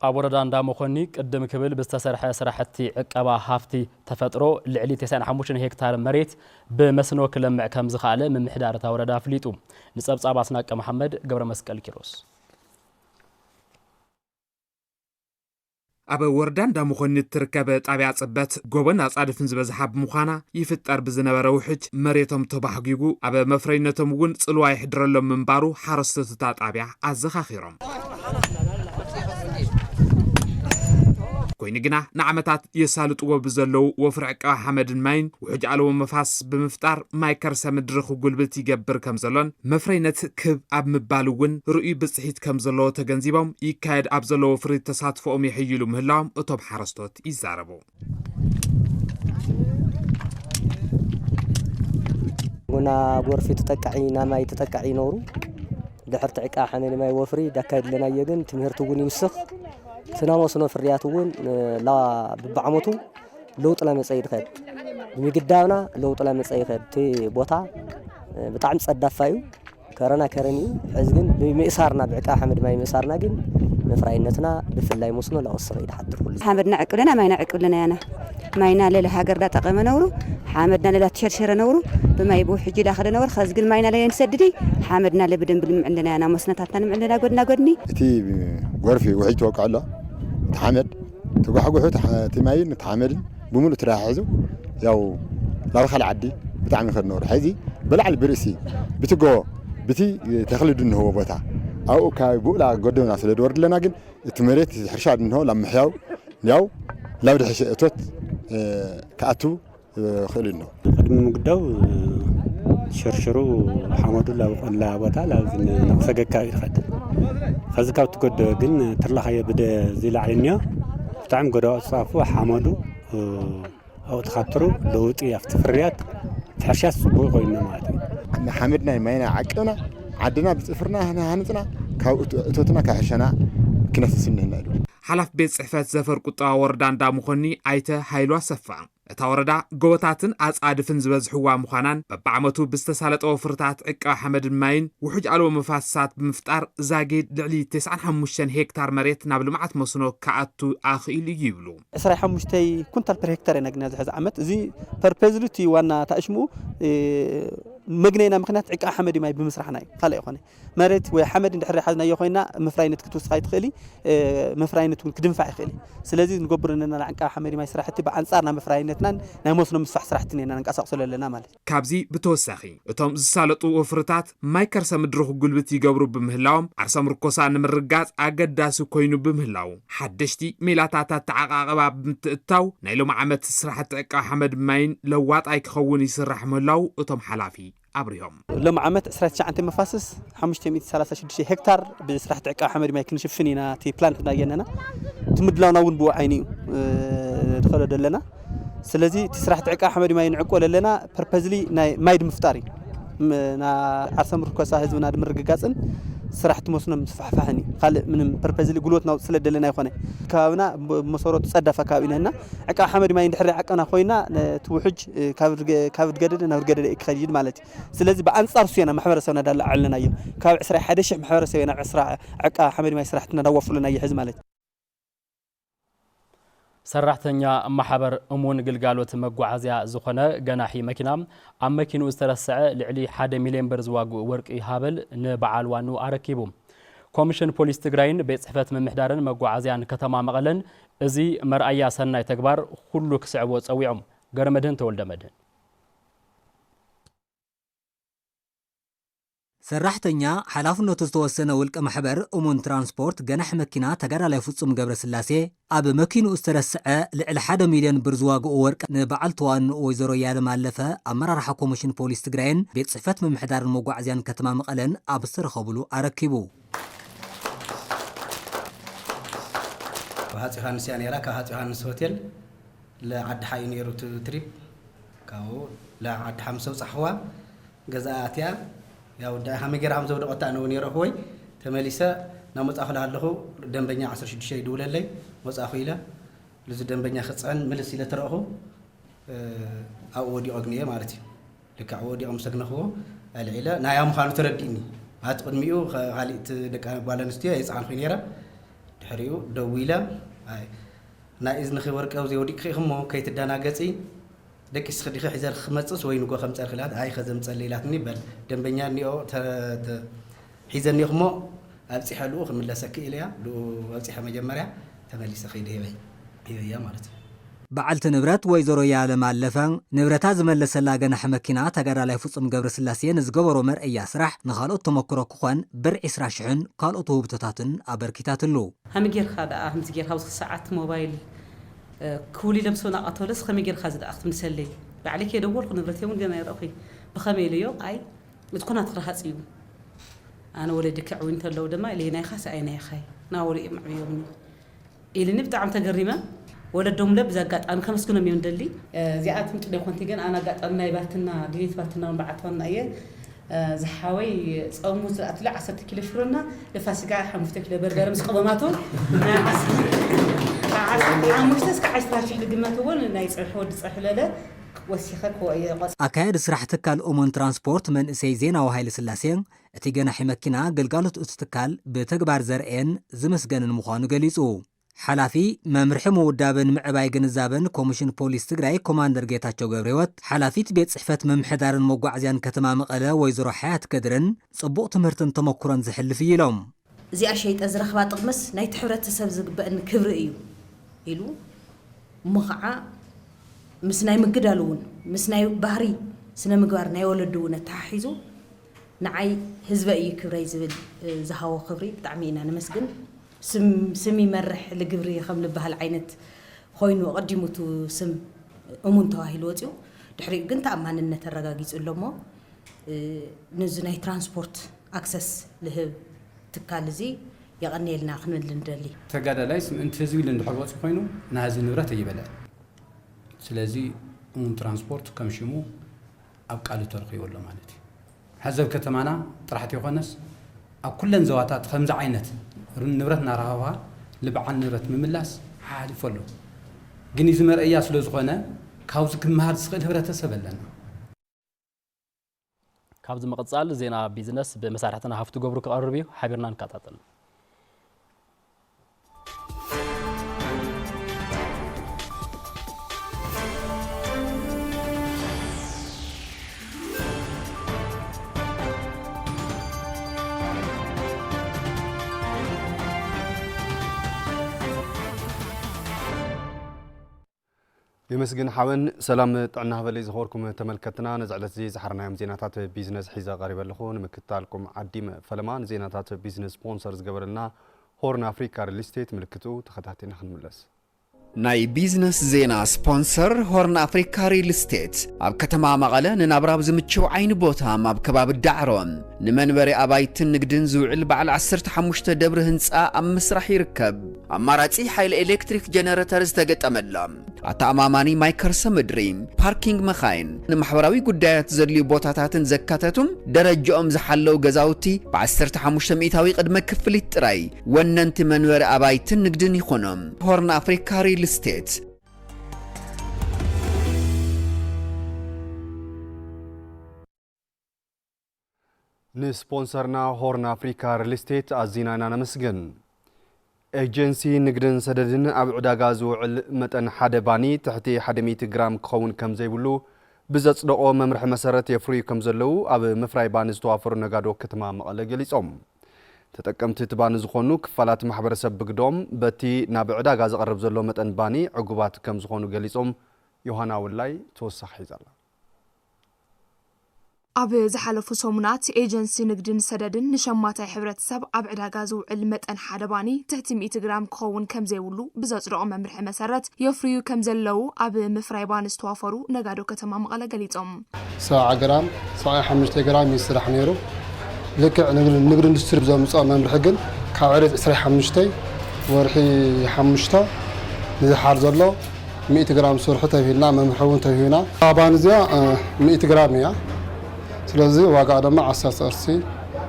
أوردا دامخوني قدم كبل بستسرح سرحتي عقبا هافتي تفطرو لعلي 95 هكتار مريت بمسنو كلمع كم زخاله من محدارتا وردا فليطو نصبصاب اسناق محمد قبر مسقل كيروس أبا وردان دامخوني تركب طابع صبت غوبن اصادفن زبزحاب مخانا يفطر بزنبره وحج مريتهم تبحقيغو أبا مفرينتهم ون صلوا يحدرلهم منبارو حرستت طابع ازخاخيرهم كوينجنا نعمتات يسالطو بزلو وفرعق حمد ماين وحجالو مفاس بمفطار مايكرس مدرخو قلبت يجبر كمزلون مفرينت كب اب مبالون رؤي بصحيت كمزلو تغنزيبهم يكايد ابزلو فريد تساتفوم يحيلو مهلاهم اتوب حرستوت يزاربو هنا غرفي تتقعينا ما يتتقعي نورو دحرت عقا حمل ما يوفري دكايد لنا يغن تمهرتو ون يوسخ سناموسنا فرياتون لا ببعمتو لوط لا مصيد خد بمقدامنا لوط لا مصيد خد تي بوتا بطعم صدافايو كرنا كرني حزقن بمئسارنا بعقا حمد ما يمئسارنا جن مفراينتنا بفلاي موسنا لا وصغيد حد كل حمدنا عقلنا ما ينعقلنا انا ما ينال له هاجر دا تقم نورو حمدنا لا تشرشر نورو بما يبوح يجي داخل نور خلاص قل ما ينال ينسددي حمدنا له بدن بالمعلنا انا مسنتاتنا معلنا قدنا قدني تي غرفي وحي توقع له تحمد تقحقحو تماين تحمد بمولو تراحزو ياو لا دخل عدي بتعمل خد نور حزي بلع البرسي بتجو بتي تخلد انه هو بوتا او كاي بولا قدونا سلد ورد لنا كن تمريت حرشاد انه لما حياو ياو لا بده حشيتوت كاتو خلينو قدم مقداو شرشرو حمد الله ولا بطال لازم نقصقك يخد خزكاو تقد جن ترلا خي بدا زي العينيا بتاعم قدوا صافو حمدو أو تخاطروا لوطي يفتفريات تحشاس بو قينا مالتي حمدنا ماينا عقنا عدنا بصفرنا هنا هنطنا كاو اتوتنا كحشنا كنفسنا هنا حلف بيت صحفات زفر قطا وردان دا مخني ايته حيلو صفا እታ ወረዳ ጎቦታትን አጻድፍን ዝበዝሕዋ ምዃናን በብዓመቱ ብዝተሳለጠ ወፍርታት ዕቃ ሐመድን ማይን ውሕጅ አልቦ መፋሰሳት ብምፍጣር ዛጌድ ልዕሊ 95 ሄክታር መሬት ናብ ልምዓት መስኖ ከኣቱ ኣኽኢሉ እዩ ይብሉ 25 ኩንታል ፐር ሄክታር ነግና ዝሕዝ ዓመት እዚ ፐርፔዝሊቲ ዋና ታእሽሙ መግነይና ምክንያት ዕቃ ሐመድ ማይ ብምስራሕና እዩ ካልእ ይኾነ መሬት ወይ ሐመድ እንድሕር ሓዝናዮ ኮይና መፍራይነት ክትወስኻ ይትኽእሊ መፍራይነት ውን ክድንፋዕ ይኽእሊ ስለዚ ንገብርና ዕቃ ሐመድ ማይ ስራሕቲ በአንጻርና መፍራይነትናን ናይ መስኖ ምስፋሕ ስራሕቲና ንንቀሳቅሰሉ ኣለና ማለት ካብዚ ብተወሳኺ እቶም ዝሳለጡ ወፍርታት ማይ ከርሰ ምድሪ ጉልበት ይገብሩ ብምህላዎም ዓርሶም ርኮሳ ንምርጋጽ ኣገዳሲ ኮይኑ ብምህላው ሓደሽቲ ሜላታታት ተዓቃቀባ ብምትእታው ናይ ሎም ዓመት ስራሕቲ ዕቃ ሐመድ ማይን ለዋጣይ ክኸውን ይስራሕ ምህላው እቶም ሓላፊ አብሪዮም ሎም ዓመት 19 መፋሰስ 536 ሄክታር ብስራሕቲ ዕቃ ሐመድ ማይ ክንሽፍን ኢና ቲ ፕላንት ናየነና ትምድላውና ውን ብኡ ዓይኒ ድኸለ ደለና ስለዚ ቲ ስራሕቲ ዕቃ ሐመድ ማይ ንዕቆል ኣለና ፐርፐዝሊ ናይ ማይ ድምፍጣሪ ና ዓርሰም ርኮሳ ህዝብና ድምርግጋጽን ስራሕቲ መስኖ ምስፋሕፋሕኒ ካልእ ምንም ፐርፐዝሊ ጉልበትና ስለደለና ይኾነ ከባቢና መሰረቱ ጸዳፋ ከባቢና ዕቃ ሐመድ ማይ እንድሕር ዓቀና ኮይና ትውሕጅ ካብ ድገደደ ናብ ድገደደ ይከይድ ማለት ስለዚ በአንጻር ሲና ማሕበረሰብና ዳላ ዓለናዮ ካብ 21000 ማሕበረሰብ ናብ 10 ዕቃ ሐመድ ማይ ስራሕትና ዳወፍሉና ይሕዝ ማለት ሰራሕተኛ ማሕበር እሙን ግልጋሎት መጓዓዝያ ዝኾነ ገናሒ መኪና ኣብ መኪኑ ዝተረስዐ ልዕሊ 1 ሚልዮን ብር ዝዋግኡ ወርቂ ሃበል ንበዓል ዋኑ ኣረኪቡ ኮሚሽን ፖሊስ ትግራይን ቤት ጽሕፈት ምምሕዳርን መጓዓዝያን ከተማ መቐለን እዚ መርኣያ ሰናይ ተግባር ኩሉ ክስዕቦ ጸዊዖም ገረመድን ተወልደ መድን ሰራሕተኛ ሓላፍነቱ ዝተወሰነ ውልቀ ማሕበር እሙን ትራንስፖርት ገናሕ መኪና ተጋዳላይ ፍጹም ገብረስላሴ ኣብ መኪኑ ዝተረስዐ ልዕሊ 1 ሚልዮን ብር ዝዋግኡ ወርቂ ንበዓል ተዋንኡ ወይዘሮ ያለም ኣለፈ ኣመራርሓ ኮሚሽን ፖሊስ ትግራይን ቤት ጽሕፈት ምምሕዳርን መጓዓዝያን ከተማ መቐለን ኣብ ዝተረኸብሉ ኣረኪቡ ሃጽ ዮሐንስ ያኔራ ከሃጽ ዮሐንስ ሆቴል ለዓዲ ሓይ ነይሩ ትሪፕ ካው ለዓዲ ሓምሰው ጻሕዋ ገዛኣትያ ያው ዳሃመገር ሃምዘው ደቆታ ነው ነይሮ ሆይ ተመሊሰ ና መጻፍ ለሃለሁ ደንበኛ 16 ይደውለለይ መጻፍ ኢለ ለዚ ደንበኛ ክጽን ምልስ ኢለ ተረኹ አውዲ ኦግኒየ ማለት እዩ ልክ አውዲ አምሰግነኹ አልዒለ ናያም ኻኑ ተረዲኒ አትቅድሚኡ ኻሊት ደቃ ባለንስቲያ ይጻን ኸይራ ድሕሪኡ ደውይለ አይ ና ኢዝን ኸወርቀው ዘውዲ ኸሞ ከይትዳናገጺ ደቂ ስኽዲኸ ሒዘር ክመጽስ ወይ ንጎ ከም ጸርክላት አይ ኸዘም ጸለይላትኒ በል ደንበኛ ኒኦ ሒዘን ይኽሞ ኣብጽሐሉ ክምለሰክ ኢልያ ኣብጽሐ መጀመርያ ተመሊሰ ኸይደ ይበያ ማለት እዩ በዓልቲ ንብረት ወይዘሮ ያለም ኣለፈ ንብረታ ዝመለሰላ ገናሕ መኪና ተጋዳላይ ፍጹም ገብረስላሴ ንዝገበሮ መርአያ ስራሕ ንኻልኦት ተመክሮ ክኾን ብር 20,000 ካልኦት ውህብቶታትን ኣበርኪታትሉ ሃምጌርካ ደኣ ሃምዝጌርካ ኣብዚ ሰዓት ሞባይል كولي لمسونا قطولس خميجر خازد أخت مسلي بعليك يدور كنا برتيمون جنا يرأخي بخميليو أي بتكون أتخرها تسيو أنا ولدي كعوين تلو دما اللي هنا خاص أين يا خي ناولي معيوبني اللي نبدأ عم تجرمه ولا الدوم لب زقات أنا خمس كنا ميون دلي زيادة متى ده كنت جن أنا قات أنا يبعتنا ديت بعتنا بعتنا أيه زحاوي أموز أطلع 10 كيلو فرنا لفاسقة حمفتك لبرجر مسقبماتهم عمشتس كعشتاش لقمته ولا نايس الحود صح لا وسيخك هو أكاد سرح تكال أمون ترانسبورت من سيزينا وهايل سلاسين اتجانا حمكنا قلقالت استكال بتكبر زرقين زمسجن المخانو قليسو حلافي ممرحم ودابن معباي جنزابن كوميشن بوليس تجراي كوماندر جيتاتشو جبريوت حلافيت بيت صحفة ممحدارن موقعزيان كتما مقالة ويزرو حياة كدرن صبوق تمرتن تمكرن زحل في لهم زي أشياء أزرخ طقمس نايت حورة تسبزق بأن كبر إلو مقعة مسناي مقدالون مسناي بحري سنا مقار ناي ولدون تحيزو نعي هزبا إيه كبري زبل زهاو خبري بتعمينا نمسجن سمي مرح لقبري خمل بهالعينت خوين وقدمتو سم أمون تواهي لوتيو دحري قنت أمان النت الرقاقيس اللومو نزناي ترانسبورت أكسس لهب تكالزي يغني لنا خنود لندلي تقعد لايس انت زوي لندحوات خوينو نهازي نبرات يبلع سلازي ترانسبورت كمشمو أبقى ترقي ولا مالتي حزب كتمانا طرحت يخنس أو كل زواتات خمس عينات نبرت نراها لبعن نبرت مملاس حالي فلو جني زمر أياس لزخنا كاوزك مهار سقيل هبرت سبلنا كابز مقصال زينا بيزنس بمسارحتنا هفتو قبرو كقربيو حبيرنا نكاتاتل يمسجن حاون سلام طعنا هبلي زخوركم تملكتنا نزعلت زي زحرنا يوم زيناتات بيزنس حيزا قريبا لخون مكتالكم عديم فلمان زيناتات بيزنس سبونسرز قبرنا هورن أفريكا ريل استيت ملكتو تخطاتين خنملس ناي بيزنس زينا سبونسر هورن أفريكا ريل استيت أب كتما مغالا ننابراب زمتشو عين بوتا ماب كباب الدعرون نمنبري أبايتن نقدن زوعل بعل 15 دبر هنسا أم مسرح يركب أماراتي حيل إلكتريك جنراترز تقت أمدلم أتا أماماني مايكر سمدريم باركينج مخاين نمحوراوي قدايات زرلي بوتاتاتن زكاتتم درجة أمزحلو غزاوتي بعسرت 15 قد مكفلي تراي وننت منبري أبايتن نقدن يخونم هورن أفريكا ريل استيت نسبونسرنا هورن أفريكا ريل استيت أزينانا نمسجن ايجنسي نقدن سددن أب عداغا زوعل متن حدا باني تحتي 100 جرام كون كم زيبلو بزاص دقو ممرح مسارت يفري كم زلو أب مفراي بان استوافر نقادو كتما مقاله جليصوم تتقمت تبان زخونو كفالات محبرسب بقدوم بتي ناب عداغا زقرب زلو متن باني عقوبات كم زخونو جليصوم يوهانا ولاي توسخ حيزالا أب زحلفو سومنات ايجنسي نقدن سددن نشماتاي حبرت سب أب عداغا زوعل متن حدباني تحتي 100 جرام كون كم زيولو بزاص دقو ممرح مسارت يفريو كم زلو أب مفراي بان استوافرو نقادو كتما مقاله جليصوم 7 جرام 5 جرام يسرح نيرو لك نقدر نسترب زي مصاب من رحقن كعرض إسرائيل حمشتي ورحي حمشتا نزحار زلو 100 جرام صورحته هنا من محون تهينا طبعا زيا 100 جرام يا سلازي واقع دم 10 أرسي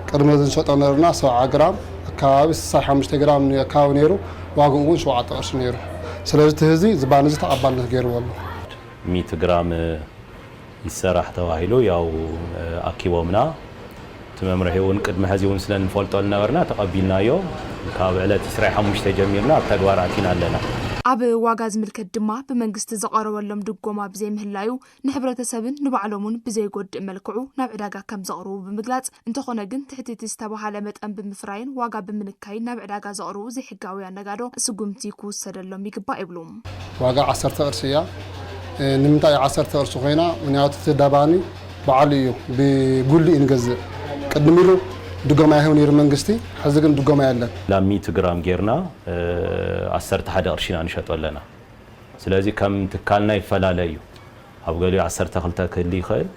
كرمز نشاط نرنا 7 جرام كابس 5 جرام كاونيرو واقعون شو 10 نيرو سلازي تهزي زبان زت عبالنا غير والله 100 جرام يسرح تواهيلو ياو أكيومنا تمامرهون قدم هزيون سلن فولطو نبرنا تقبلنا يو كابعلت اسرائيل 5 جميرنا بتغواراتنا لنا أب واغاز ملكت دما بمنغست زقرولم دغوما بزي مهلايو نحبرتسبن نبعلمون بزي غد ملكعو ناب عداغا كم زقرو بمغلاص انتخونه ግን ትሕቲት ዝተባሃለ መጠን ብምፍራይን ዋጋ ብምንካይ ናብ ዕዳጋ ዘቕርቡ ዘይሕጋውያን ነጋዶ ስጉምቲ ክውሰደሎም ይግባእ ይብሉም ዋጋ 10 ቅርሽያ ንምንታይ 10 ቅርሽ ኮይና ምክንያቱ ተዳባኒ በዓል እዩ ብጉሊ እንገዝእ قدميلو دغما يهون ير منغستي حزقن دغما يالن لا 100 جرام غيرنا 10 حدا قرشينا نشطو لنا سلازي كم تكالنا يفلاليو ابغالي 10 تخلتا كلي خيل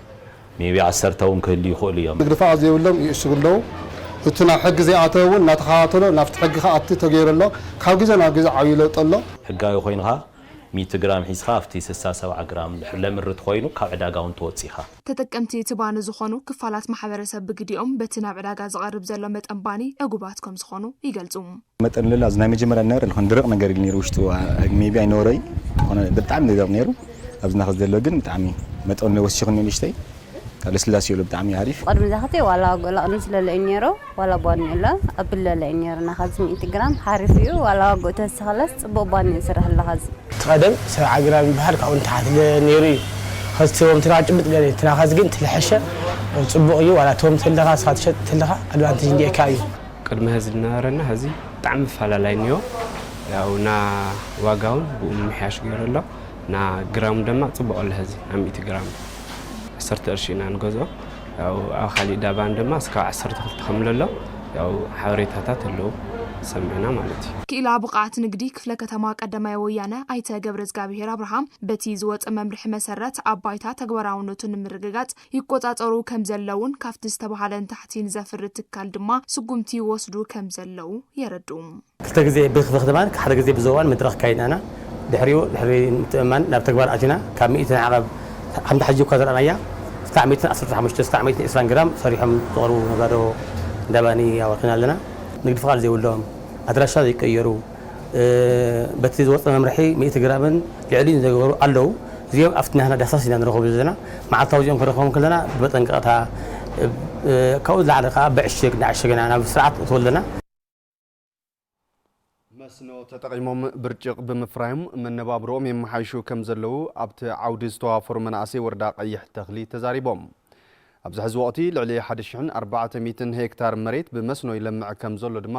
ميبي 10 تاون كلي خول يوم دغفا زيولم يشغلو اتنا حق زي اتاون ناتخاتلو نافت حق خاطي تغيرلو كاب غزا نا غزا عيلو طلو حقاي خوينها 100 جرام حيسخا افتي 67 جرام لمرت خوينو ካብ ዕዳጋውን ተወፂኻ ተጠቀምቲ ትባነ ዝኾኑ ክፋላት ማሕበረሰብ ብግዲኦም በቲ ናብ ዕዳጋ ዝቐርብ ዘሎ መጠን ባኒ ዕጉባት ከም ዝኾኑ ይገልጹ መጠን ለላ ዝናይ መጀመርያ ነበር ልኾን ድርቕ ነገር ኢሉ ነይሩ ውሽጡ ሜቢ ኣይኖረይ ኾነ ብጣዕሚ ነገር ነይሩ ኣብዝና ኸ ዘሎ ግን ብጣዕሚ መጠን ወሲኽኒ ንሽተይ لسلاس يلو بدعمي عارف قدم زاختي ولا قلقن سلالينيرو ولا بانيلا أبلالينيرنا خازم 100 جرام حارفيو ولا قوتس خلاص بوباني سرح اللغاز تقدم 7 جرام بحال كون تحت نيري خاصهم تراجع بتقدر تراخز جن تلحشه صبغيو ولا توم تلغا ساتشت تلغا ادفانتج دي كاي قدم هزلنا رنا هزي طعم فلالاينيو ያውና ዋጋውን በሚያሽ ገረላ ና ግራም ደማ ጽበቀለ هزي 100 جرام 10 قرشينا نغزو ያው አኻሊ ዳባን ደማ እስከ 10 ተخلت خملሎ ያው حوريتاتات له ሰሚዕና ማለት እዩ ክኢላ ብቕዓት ንግዲ ክፍለ ከተማ ቀዳማይ ወያነ ኣይተ ገብረ እግዚአብሔር አብርሃም በቲ ዝወፀ መምርሒ መሰረት አባይታ ተግባራውነቱን ንምርግጋጽ ይቆጻጸሩ ከም ዘለውን ካፍቲ ዝተባሃለን ታሕቲን ዘፍር ትካል ድማ ስጉምቲ ወስዱ ከም ዘለው የረዱ ክልተ ግዜ ብክፍለ ከተማ ሓደ ግዜ ብዘዋን መድረኽ ካይናና ድሕሪ ምትእማን ናብ ተግባር ኣቲና ካብ 100 ዓቐብ ሓምዳ ሕጂ እኳ ዘረኣናያ 915 ግራም ሰሪሖም ዝቐርቡ ነጋዶ እንዳባኒ ያወርክና ኣለና ንግዲ ፍቃድ ዘይብሎም ኣድራሻ ዘይቀየሩ በቲ ዝወፀ መምርሒ 100 ግራምን ልዕሊን ዝገበሩ ኣለው እዚኦም ኣብቲ ናህና ዳሳስ ኢና ንረኽቡ ዘለና መዓልታዊ እዚኦም ክረኽቦም ከለና ብጠንቀቕታ ካብኡ ዝለዓለ ከዓ ብዕሽግ እናዕሸገና ናብ ስርዓት እትወለና መስኖ ተጠቂሞም ብርጭቅ ብምፍራዮም መነባብሮኦም የመሓይሹ ከም ዘለው ኣብቲ ዓውዲ ዝተዋፈሩ መናእሰይ ወረዳ ቀይሕ ተኽሊ ተዛሪቦም ኣብዚ ሕዚ ወቕቲ ልዕሊ 1400 ሄክታር መሬት ብመስኖ ይለምዕ ከም ዘሎ ድማ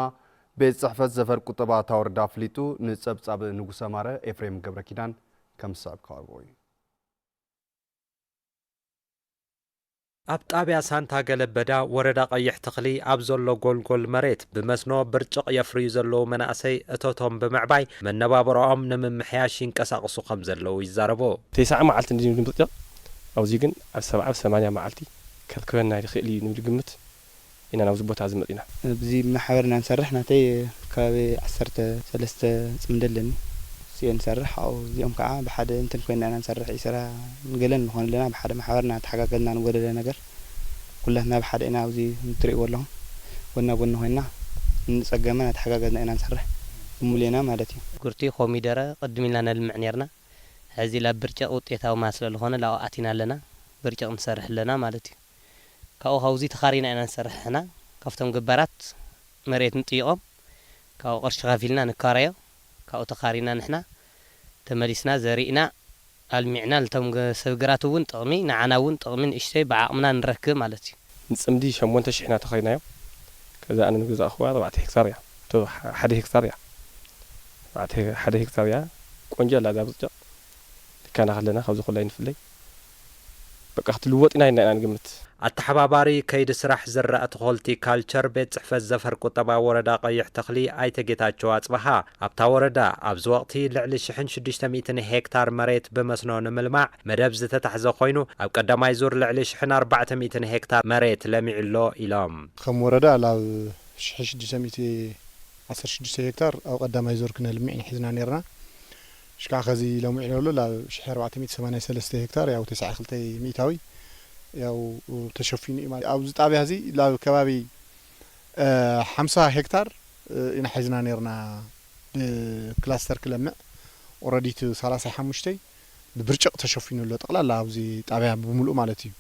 ቤት ጽሕፈት ዘፈር ቁጠባ ታወረዳ ፍሊጡ ንጸብጻብ ንጉሰ ማረ ኤፍሬም ገብረ ኪዳን ከም ሳብ ካርቦ ኣብ ጣብያ ሳንታ ገለበዳ ወረዳ ቀይሕ ተኽሊ ኣብ ዘሎ ጎልጎል መሬት ብመስኖ ብርጭቅ የፍርዩ ዘለዉ መናእሰይ እቶቶም ብምዕባይ መነባብሮኦም ንምምሕያሽ ይንቀሳቐሱ ከም ዘለዉ ይዛረቦ 9 መዓልቲ እንድንም ብርጭቅ ኣብዚ ግን ኣብ 7-8 መዓልቲ ከልክበና ይኽእል እዩ ንብል ግምት ኢና ናብዚ ቦታ ዝመጥና እዚ ማሕበርና ንሰርሕ ናተይ ከባቢ 13 ጽምደለኒ ሲኤን ሰርሕ ኣው እዚኦም ከዓ ብሓደ እንትን ኮይና ኢና ንሰርሕ ይሰራ ንገለን ንኾን ለና ብሓደ ማሕበርና ተሓጋገዝና ንጎደለ ነገር ኩላትና ብሓደ ኢና ኣብዚ ንትሪእዎ ኣለኹም ወና ጎና ኮይና ንጸገመና ተሓጋገዝና ኢና ንሰርሕ ሙሌና ማለት እዩ ጉርቲ ኮሚደረ ቅድሚና ነልምዕ ነርና ሕዚ ላ ብርጭቅ ውጤታዊ ማስለ ለኾነ ላው ኣቲና ኣለና ብርጭቅ ንሰርሕ ኣለና ማለት እዩ ካብኡ ካብዚ ተኻሪና ኢና ንሰርሕና ካብቶም ግባራት መሬት ንጥይቖም ካብኡ ቅርሺ ከፊልና ንካረዮ ካብኡ ተኻሪና ንሕና ተመሊስና ዘሪእና ኣልሚዕና ለቶም ሰብግራት እውን ጥቕሚ ንዓና እውን ጥቕሚ ንእሽተይ ብዓቕምና ንረክብ ማለት እዩ ንጽምዲ 8000 ኢና ተኻሪናዮ ከዛ ኣነ ንግዛእ ኸዋ 4 ሄክታር እያ 1 ሄክታር እያ 1 ሄክታር እያ ቆንጆ ኣላ ዛ ብርጭቅ ልካና ከለና ካብዚ ኩላይ ንፍለይ በቃ ክትልወጥ ኢና ንግምት ኣተሓባባሪ ከይዲ ስራሕ ዝራእቲ ሆልቲካልቸር ቤት ጽሕፈት ዘፈር ቁጠባ ወረዳ ቀይሕ ተኽሊ ኣይተጌታቸው ኣጽበሃ ኣብታ ወረዳ ኣብዚ ወቕቲ ልዕሊ 1600 ሄክታር መሬት ብመስኖ ንምልማዕ መደብ ዝተታሕዘ ኮይኑ ኣብ ቀዳማይ ዙር ልዕሊ 1400 ሄክታር መሬት ለሚዕሎ ኢሎም ከም ወረዳ ላብ 1616 ሄክታር ኣብ ቀዳማይ ዙር ክነልምዕ ሒዝና ነርና ሽካ ከዚ ለሚዕሎ ላብ 1483 ሄክታር ያው 92 ሚታዊ ያው ተሸፊኑ ማለት ኣብዚ ጣብያ እዚ ላብ ከባቢ 50 ሄክታር ኢና ሒዝና ነርና ክላስተር ክለምዕ ኦሬዲ 35 ብብርጭቅ ተሸፊኑ ኣሎ ጠቅላላ ኣብዚ ጣብያ ብምሉእ ማለት እዩ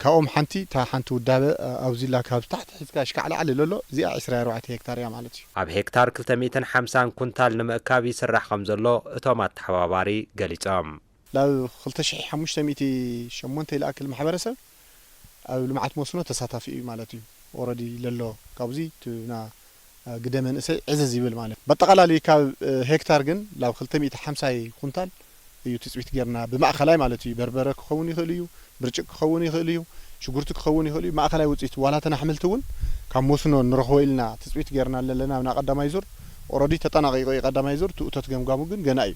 ካብኦም ሓንቲ ውዳበ ኣብዚ ላ ካብ ታሕቲ ሒዝካ ሽካዕ ላዕሊ ዘሎ እዚኣ 24 ሄክታር እያ ማለት እዩ ኣብ ሄክታር 250 ኩንታል ንምእካብ ይስራሕ ከም ዘሎ እቶም ኣተሓባባሪ ገሊጾም ላብ 2508 ይላክል ማሕበረሰብ ኣብ ልምዓት መስኖ ተሳታፊ እዩ ማለት እዩ ኦሬዲ ለሎ ካብዚ ና ግደ መንእሰይ ዕዘዝ ይብል ማለት በጠቃላሊ ካብ ሄክታር ግን ላብ 250 ኩንታል እዩ ትጽቢት ጌርና ብማእኸላይ ማለት እዩ በርበረ ክኸውን ይኽእል እዩ ብርጭቅ ክኸውን ይኽእል እዩ ሽጉርቲ ክኸውን ይኽእል እዩ ማእኸላይ ውጽኢት ዋላ ተናሕምልቲ እውን ካብ መስኖ ንረኽቦ ኢልና ትጽቢት ጌርና ኣለና ና ቀዳማይ ዙር ኦሬዲ ተጠናቂቆ ቀዳማይ ዙር ትእቶት ገምጋሙ ግን ገና እዩ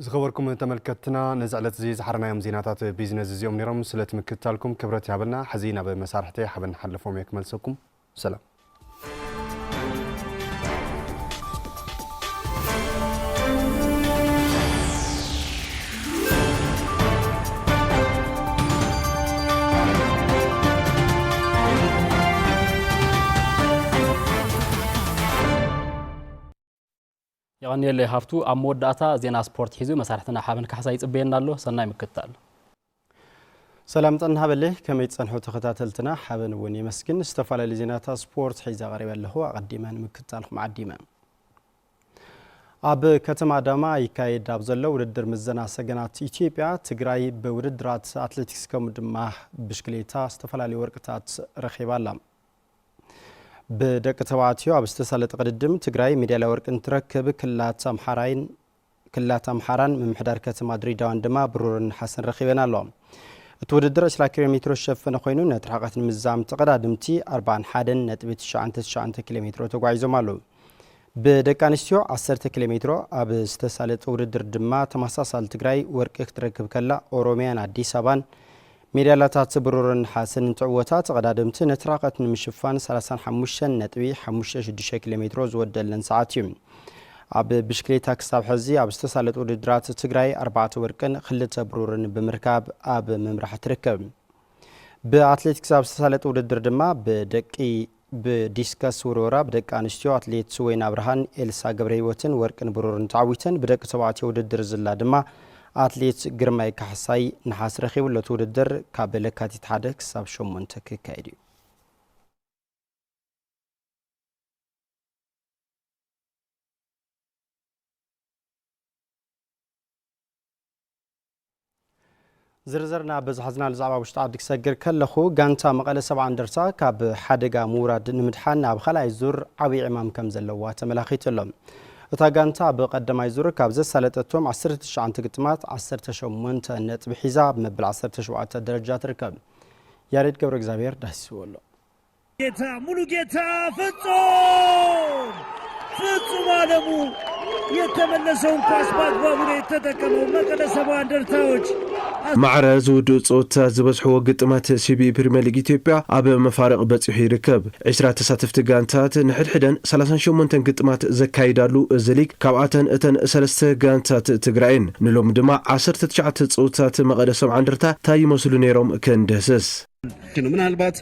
ዝኸበርኩም ተመልከትና ነዚ ዕለት እዚ ዝሓረናዮም ዜናታት ቢዝነስ እዚኦም ነይሮም ስለትምክታልኩም ክብረት ያበልና ሕዚ ናብ መሳርሕቲ ሓበን ሓለፎም የክመልሰኩም ሰላም يغني هافتو ኣብ መወዳእታ ዜና ስፖርት ሒዙ መሳርሕትና ሓበን ካሕሳ ይጽበየና ኣሎ ሰናይ ምክታል ሰላም ጠና በለ ከመይ ጸንሑ ተኸታተልትና ሓበን እውን ይመስግን ዝተፈላለዩ ዜናታት ስፖርት ሒዛ ቀሪበ ኣለኹ ኣቀዲመን ምክታልኩም ዓዲመ ኣብ ከተማ አዳማ ይካየድ ኣብ ዘሎ ውድድር ምዘና ሰገናት ኢትዮጵያ ትግራይ በውድድራት አትሌቲክስ ከም ድማ ብሽክሌታ ዝተፈላለዩ ወርቅታት ረኺባላ بدك تبعتيو أبستسالة قدم تجري ميدالية ورق تركب كلات أمحران من محدار كتم مدريد عندما برور حسن رخيبنا لهم توددر 20 كيلومتر شفنا خوينو نترحقت المزام تقدادمتي 41.99 كيلومتر تጓይዞም አለው በደቂ አንስትዮ 10 ኪሎሜትር ኣብ ዝተሳለጠ ውድድር ድማ ተመሳሳሊ ትግራይ ወርቂ ክትረክብ ከላ ኦሮሚያን አዲስ አበባን ሜዳሊያታት ብሩርን ሓሰን ትዕወታ ተቀዳድምቲ ነትራቀት ንምሽፋን 35.56 ኪሎሜትር ዝወደለን ሰዓት እዩ ኣብ ብሽክሌታ ክሳብ ሕዚ ኣብ ዝተሳለጠ ውድድራት ትግራይ 4 ወርቅን 2 ብሩርን ብምርካብ ኣብ መምራሕ ትርከብ በአትሌቲክስ ኣብ ዝተሳለጠ ውድድር ድማ በደቂ በዲስከስ ውርወራ በደቂ አንስትዮ አትሌት ወይና ብርሃን ኤልሳ ገብረህይወትን ወርቅን ብሩርን ተዓዊተን በደቂ ተባዕትዮ ውድድር ዝላ ድማ አትሌት ግርማይ ካሕሳይ ነሐስ ረኺቡለት ውድድር ካብ ለካቲት 1 ክሳብ 8 ክካየድ እዩ ዝርዝርና በዝሐዝና ለዛባ ውሽጣ አዲክ ሰገር ከለኹ ጋንታ መቀለ 70 እንደርታ ካብ ሓደጋ ምውራድ ንምድሓን ኣብ ኻልኣይ ዙር ዓብይ ዕማም ከም ዘለዋ ተመላኺትሎም እታ ጋንታ በቀዳማይ ዙር ካብ ዘሳለጠቶም 19 ግጥማት 18 ነጥቢ ሒዛ ብመበል 17 ደረጃ ትርከብ ያሬድ ገብረ እግዚአብሔር ዳስወሎ ጌታ ሙሉ ጌታ ፍጹም አለሙ የተመለሰውን ኳስ በአግባቡ ነው የተጠቀመው መቀለ 70 እንደርታዎች ማዕረ ዝውድእ ጾታ ዝበዝሕዎ ግጥማት ሲቢ ፕሪሚየር ሊግ ኢትዮጵያ ኣብ መፋረቕ በፂሑ ይርከብ 20 ተሳተፍቲ ጋንታት ንሕድሕደን 38 ግጥማት ዘካይዳሉ እዚ ሊግ ካብኣተን እተን 3 ጋንታት ትግራይን ንሎም ድማ 19 ጾታት መቐለ 70 እንደርታ ታይ ይመስሉ ነይሮም ከንደሰስ ምናልባት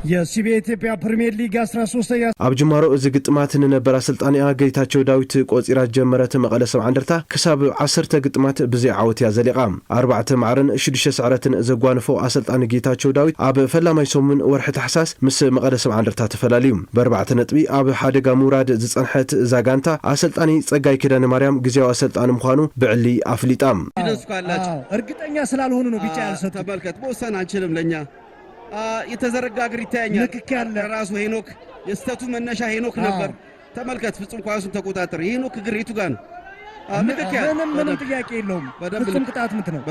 የሲቢ ኢትዮጵያ ፕሪሚየር ሊግ 13ኛ ኣብ ጅማሮ እዚ ግጥማት ንነበራ ስልጣን ጌታቸው ዳዊት ቆፂራ ጀመረት መቐለ 70 እንደርታ ክሳብ 10 ግጥማት ብዘይ ዓወት ያዘሊቃ 4 ማዕረን 6 ስዕረትን ዘጓንፎ ኣሰልጣን ጌታቸው ዳዊት ኣብ ፈላማይ ሰሙን ወርሒ ተሓሳስ ምስ መቐለ 70 እንደርታ ተፈላልዩ ብ4 ነጥቢ ኣብ ሓደጋ ምውራድ ዝጸንሐት ዛጋንታ ኣሰልጣኒ ጸጋይ ኪዳነ ማርያም ግዚያዊ ኣሰልጣን ምዃኑ ብዕሊ ኣፍሊጣም እርግጠኛ ስላልሆኑ ነው ቢጫ ያልሰጡ ተመልከት መወሰን አንችልም ለኛ የተዘረጋ እግር ይታያኛል ራሱ ሄኖክ የስተቱ መነሻ ሄኖክ ነበር ተመልከት ፍጹም ኳሱን ተቆጣጠረ ሄኖክ እግር የቱ ጋር ነው ምንም ጥያቄ የለውም ፍጹም ቅጣት ምት ነው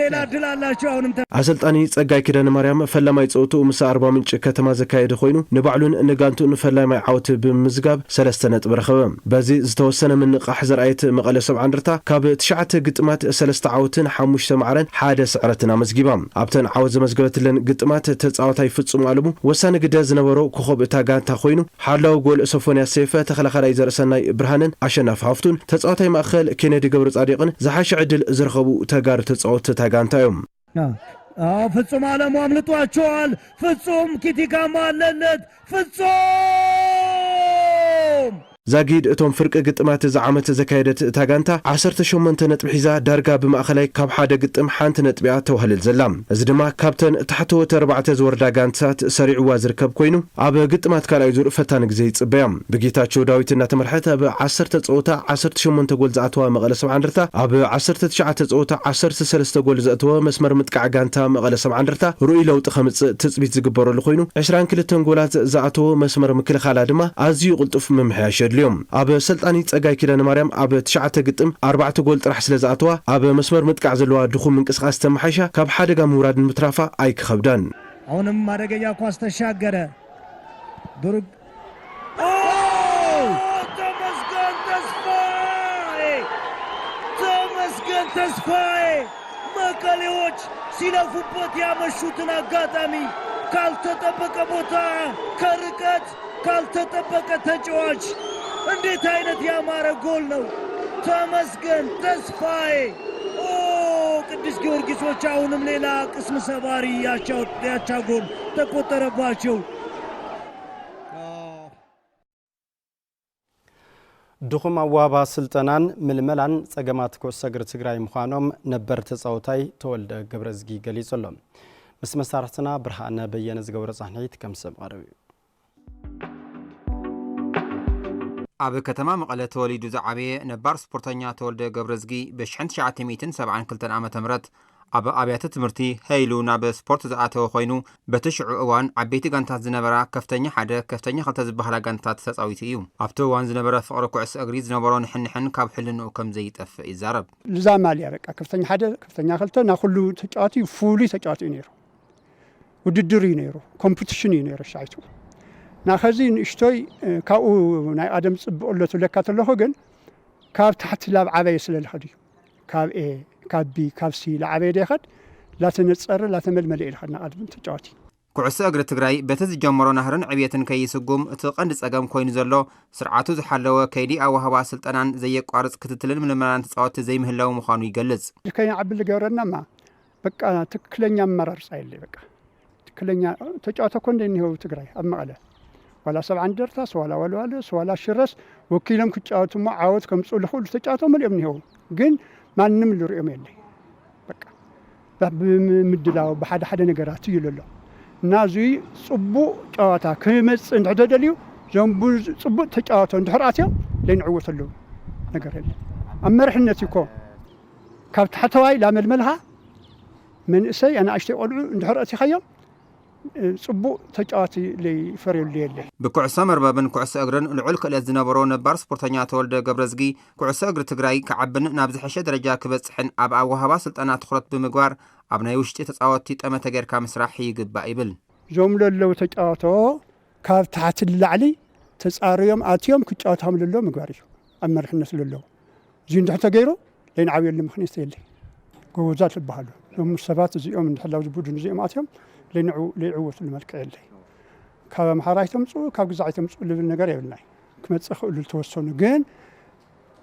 ሌላ ድል አላቸው አሁንም አሰልጣኒ ጸጋይ ኪዳነ ማርያም ፈላማይ ጾቱ ምስ 40 ምንጭ ከተማ ዘካየደ ኮይኑ ንባዕሉን ንጋንቱን ፈላማይ ዓውት ብምዝጋብ 3 ነጥብ ረኸበ በዚ ዝተወሰነ ምንቃሕ ዘርአየት መቐለ 70 እንደርታ ካብ 9 ግጥማት 3 ዓውትን 5 ማዕረን 1 ስዕረትን ኣመዝጊባ ኣብተን ዓወት ዘመዝገበትለን ግጥማት ተጻዋታይ ፍጹም አለሙ ወሳነ ግደ ዝነበሮ ኮኸብ እታ ጋንታ ኮይኑ ሓላው ጎል ሶፎንያስ ሰይፈ ተኸላኸላይ ዘርሰናይ ብርሃንን አሸናፍ ሃፍቱን ተጻዋታይ ማእኸል ኬኔዲ ገብረ ጻዲቅን ዝሓሸ ዕድል ዝረኸቡ ተጋር ተጻወት ታጋንታዮም ፍጹም አለሙ አምልጧቸዋል ፍጹም ኪቲካማ አለለት ፍጹም ዛጊድ እቶም ፍርቂ ግጥማት ዝዓመት ዘካየደት ታጋንታ 18 ነጥቢ ሒዛ ዳርጋ ብማእኸላይ ካብ ሓደ ግጥም ሓንቲ ነጥቢያ ተዋህልል ዘላ እዚ ድማ ካብተን ታሕተወት 4 ዝወርዳ ጋንታት ሰሪዕዋ ዝርከብ ኮይኑ ኣብ ግጥማት ካልኣይ ዙር ፈታኒ ግዜ ይጽበያ ብጌታቸው ዳዊት እናተመርሐት ኣብ 10 ጸወታ 18 ጎል ዝኣተዋ መቐለ 70 እንደርታ ኣብ 19 ጸወታ 13 ጎል ዘእተወ መስመር ምጥቃዕ ጋንታ መቐለ 70 እንደርታ ሩኢ ለውጢ ከምጽእ ትጽቢት ዝግበረሉ ኮይኑ 22 ጎላት ዝኣተወ መስመር ምክልኻላ ድማ ኣዝዩ ቅልጡፍ መምሕያሽ اليوم اب سلطاني ጸጋይ ኪዳነ ማርያም اب 9 ግጥም 4 ጎል ጥራሕ ስለ ዝኣተዋ اب መስመር ምጥቃዕ ዘለዋ ድኹም እንቅስቃሴ ተመሓሻ ካብ ሓደጋ ምውራድ ምትራፋ ኣይክኸብዳን አሁንም አደገኛ ኳስ ተሻገረ ድሩግ ተመስገን ተስፋዬ መቀሌዎች ሲለፉበት ያመሹትን አጋጣሚ ካልተጠበቀ ቦታ ከርቀት ካልተጠበቀ ተጫዋች እንዴት አይነት ያማረ ጎል ነው ተመስገን ተስፋዬ ቅዱስ ጊዮርጊሶች አሁንም ሌላ ቅስም ሰባሪ ያቻ ጎል ተቆጠረባቸው ድኹም አዋባ ስልጠናን ምልመላን ጸገማት ኮሰግር ትግራይ ምዃኖም ነበር ተጻውታይ ተወልደ ገብረዝጊ ገሊጾሎም ምስ መሳርሕትና ብርሃነ በየነ ዝገብረ ጻሕኒት ከም ሰብ ቀረብ ኣብ ከተማ መቐለ ተወሊዱ ዝዓበየ ነባር ስፖርተኛ ተወልደ ገብረዝጊ በ1972 ዓመተ ምህረት ኣብ ኣብያተ ትምህርቲ ሄይሉ ናብ ስፖርት ዝኣተወ ኮይኑ በተሽዑ እዋን ዓበይቲ ጋንታት ዝነበራ ከፍተኛ 1 ከፍተኛ 2 ዝበሃላ ጋንታት ተጻዊቱ እዩ ኣብቲ እዋን ዝነበረ ፍቕሪ ኩዕሶ እግሪ ዝነበሮ ንሕንሕን ካብ ሕልንኡ ከም ዘይጠፍእ ይዛረብ ልዛ ማልያ በቃ ከፍተኛ 1 ከፍተኛ 2 ና ኩሉ ተጫዋቲ ፉሊ ተጫዋቲ ነይሩ ውድድር እዩ ነይሩ ኮምፒቲሽን እዩ ነይሩ ሻይቱ ና ኸዚ ንእሽቶይ ካብኡ ናይ ኣደም ጽብቕለቱ ለካ ተለኹ ግን ካብ ታሕቲ ላብ ዓበየ ስለልኸድ እዩ ካብ ኤ ካብ ቢ ካብ ሲ ለዓበየ ደኸድ ላተነጸረ ላተመልመለ ኢልኸድና ኣድም ተጫዋቲ ኩዕሶ እግሪ ትግራይ በቲ ዝጀመሮ ናህርን ዕብየትን ከይስጉም እቲ ቀንዲ ጸገም ኮይኑ ዘሎ ስርዓቱ ዝሓለወ ከይዲ ኣወሃባ ስልጠናን ዘየቋርጽ ክትትልን ምልመላን ተጻወቲ ዘይምህላው ምዃኑ ይገልጽ ከይዓብል ገበረናማ በቃ ትክክለኛ አመራርጻ የለ በቃ ትክክለኛ ተጫዋታ እኮ እንደኒው ትግራይ ኣብ መቐለ ወላ 70 እንደርታ ስዋላ ወልዋለ ስዋላ ሽረስ ወኪሎም ክጫወቱ ዓወት ከምጽኡ ለኹሉ ተጫዋቶም ምልኦም ነው ግን ማንም ልሪኦም የለ በቃ ብምድላው በሓደ ሓደ ነገራት ይለሎ እና እዚ ጽቡቕ ጨዋታ ክመጽ እንድሕደልዩ ዞምቡ ጽቡቕ ተጫዋቶ እንድሕራትዮም ለይንዕወተሉ ነገር የለ ኣመርሕነት ይኮ ካብ ታሕተዋይ ላመልመልኻ መንእሰይ ኣና ኣሽተይ ቆልዑ እንድሕራት ይኸዮም ጽቡቕ ተጫዋቲ ለይፈርየሉ የለ ብኩዕሶ መርበብን ኩዕሶ እግርን ልዑል ክእለት ዝነበሮ ነባር ስፖርተኛ ተወልደ ገብረዝጊ ኩዕሶ እግሪ ትግራይ ከዓብን ናብ ዝሐሸ ደረጃ ክበጽሕን ኣብ ኣወሃባ ስልጠና ትኹረት ብምግባር ኣብ ናይ ውሽጢ ተጻወቲ ጠመተ ጌርካ ምስራሕ ይግባእ ይብል ዞም ለለው ተጫዋቶ ካብ ታሕቲ ላዕሊ ተጻርዮም ኣትዮም ክጫወቶም ለሎ ምግባር እዩ ኣብ መርሕነት ለለው እዚ እንድሕር ተገይሩ ለይንዓብየሉ ምኽንያት የለ ጎበዛት ዝበሃሉ ዞም ሰባት እዚኦም እንድሕላው ዝቡድን እዚኦም ኣትዮም ለይዕወቱ ልመልክዕ የለ ካብ ኣምሓራይ ተምፁ ካብ ግዛዕ ተምፁ ልብል ነገር የብልናይ ክመጽእ ክእሉ ዝተወሰኑ ግን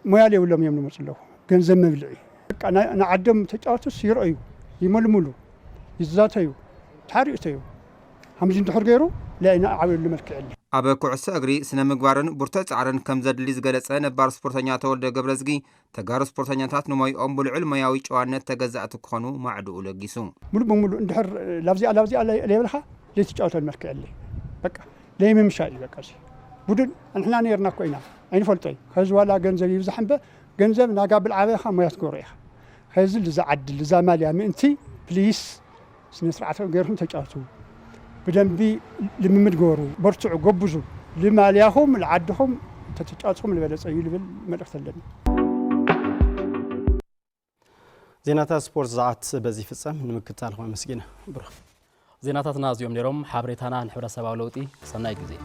ሞያ ለየብሎም እዮም ልመፁ ኣለዉ ገንዘብ መብልዒ በቃ ንዓዶም ተጫወቱስ ይርአዩ ይመልሙሉ ይዛተዩ ተሓሪእተዩ ከምዚ እንድሕር ገይሩ ለይዓብየሉ ልመልክዕ የለ ኣብ ኩዕሶ እግሪ ስነ ምግባርን ቡርተ ጻዕርን ከም ዘድሊ ዝገለጸ ነባር ስፖርተኛ ተወልደ ገብረዝጊ ተጋሩ ስፖርተኛታት ንሞይኦም ብልዑል ሞያዊ ጨዋነት ተገዛእቲ ክኾኑ ማዕድኡ ለጊሱ ሙሉእ በሙሉእ እንድሕር ላብዚኣ ለየብልኻ ለይትጫወተሉ መልክዕ የለ በቃ ለይምምሻ እዩ በቃ እዚ ቡድን ንሕና ነርና እኮ ኢና ኣይንፈልጦይ ከዚ ዋላ ገንዘብ ይብዛሕ እምበ ገንዘብ ናጋ ብልዓበኻ ሞያ ትገብሮ ኢኻ ከዚ ልዝዓድል ልዛ ማልያ ምእንቲ ፕሊስ ስነ ስርዓት ገይርኩም ተጫወቱ بدنب لممد جورو برتع جبزو لما لياهم العدهم تتجاتهم اللي بدأ سيل بالمدرسة لنا زينات سبورت زعت بزي في السام نمكتال هو مسكينة برخ زينات ناز يوم نيروم حبرتنا نحبر سباولوتي صنايك زين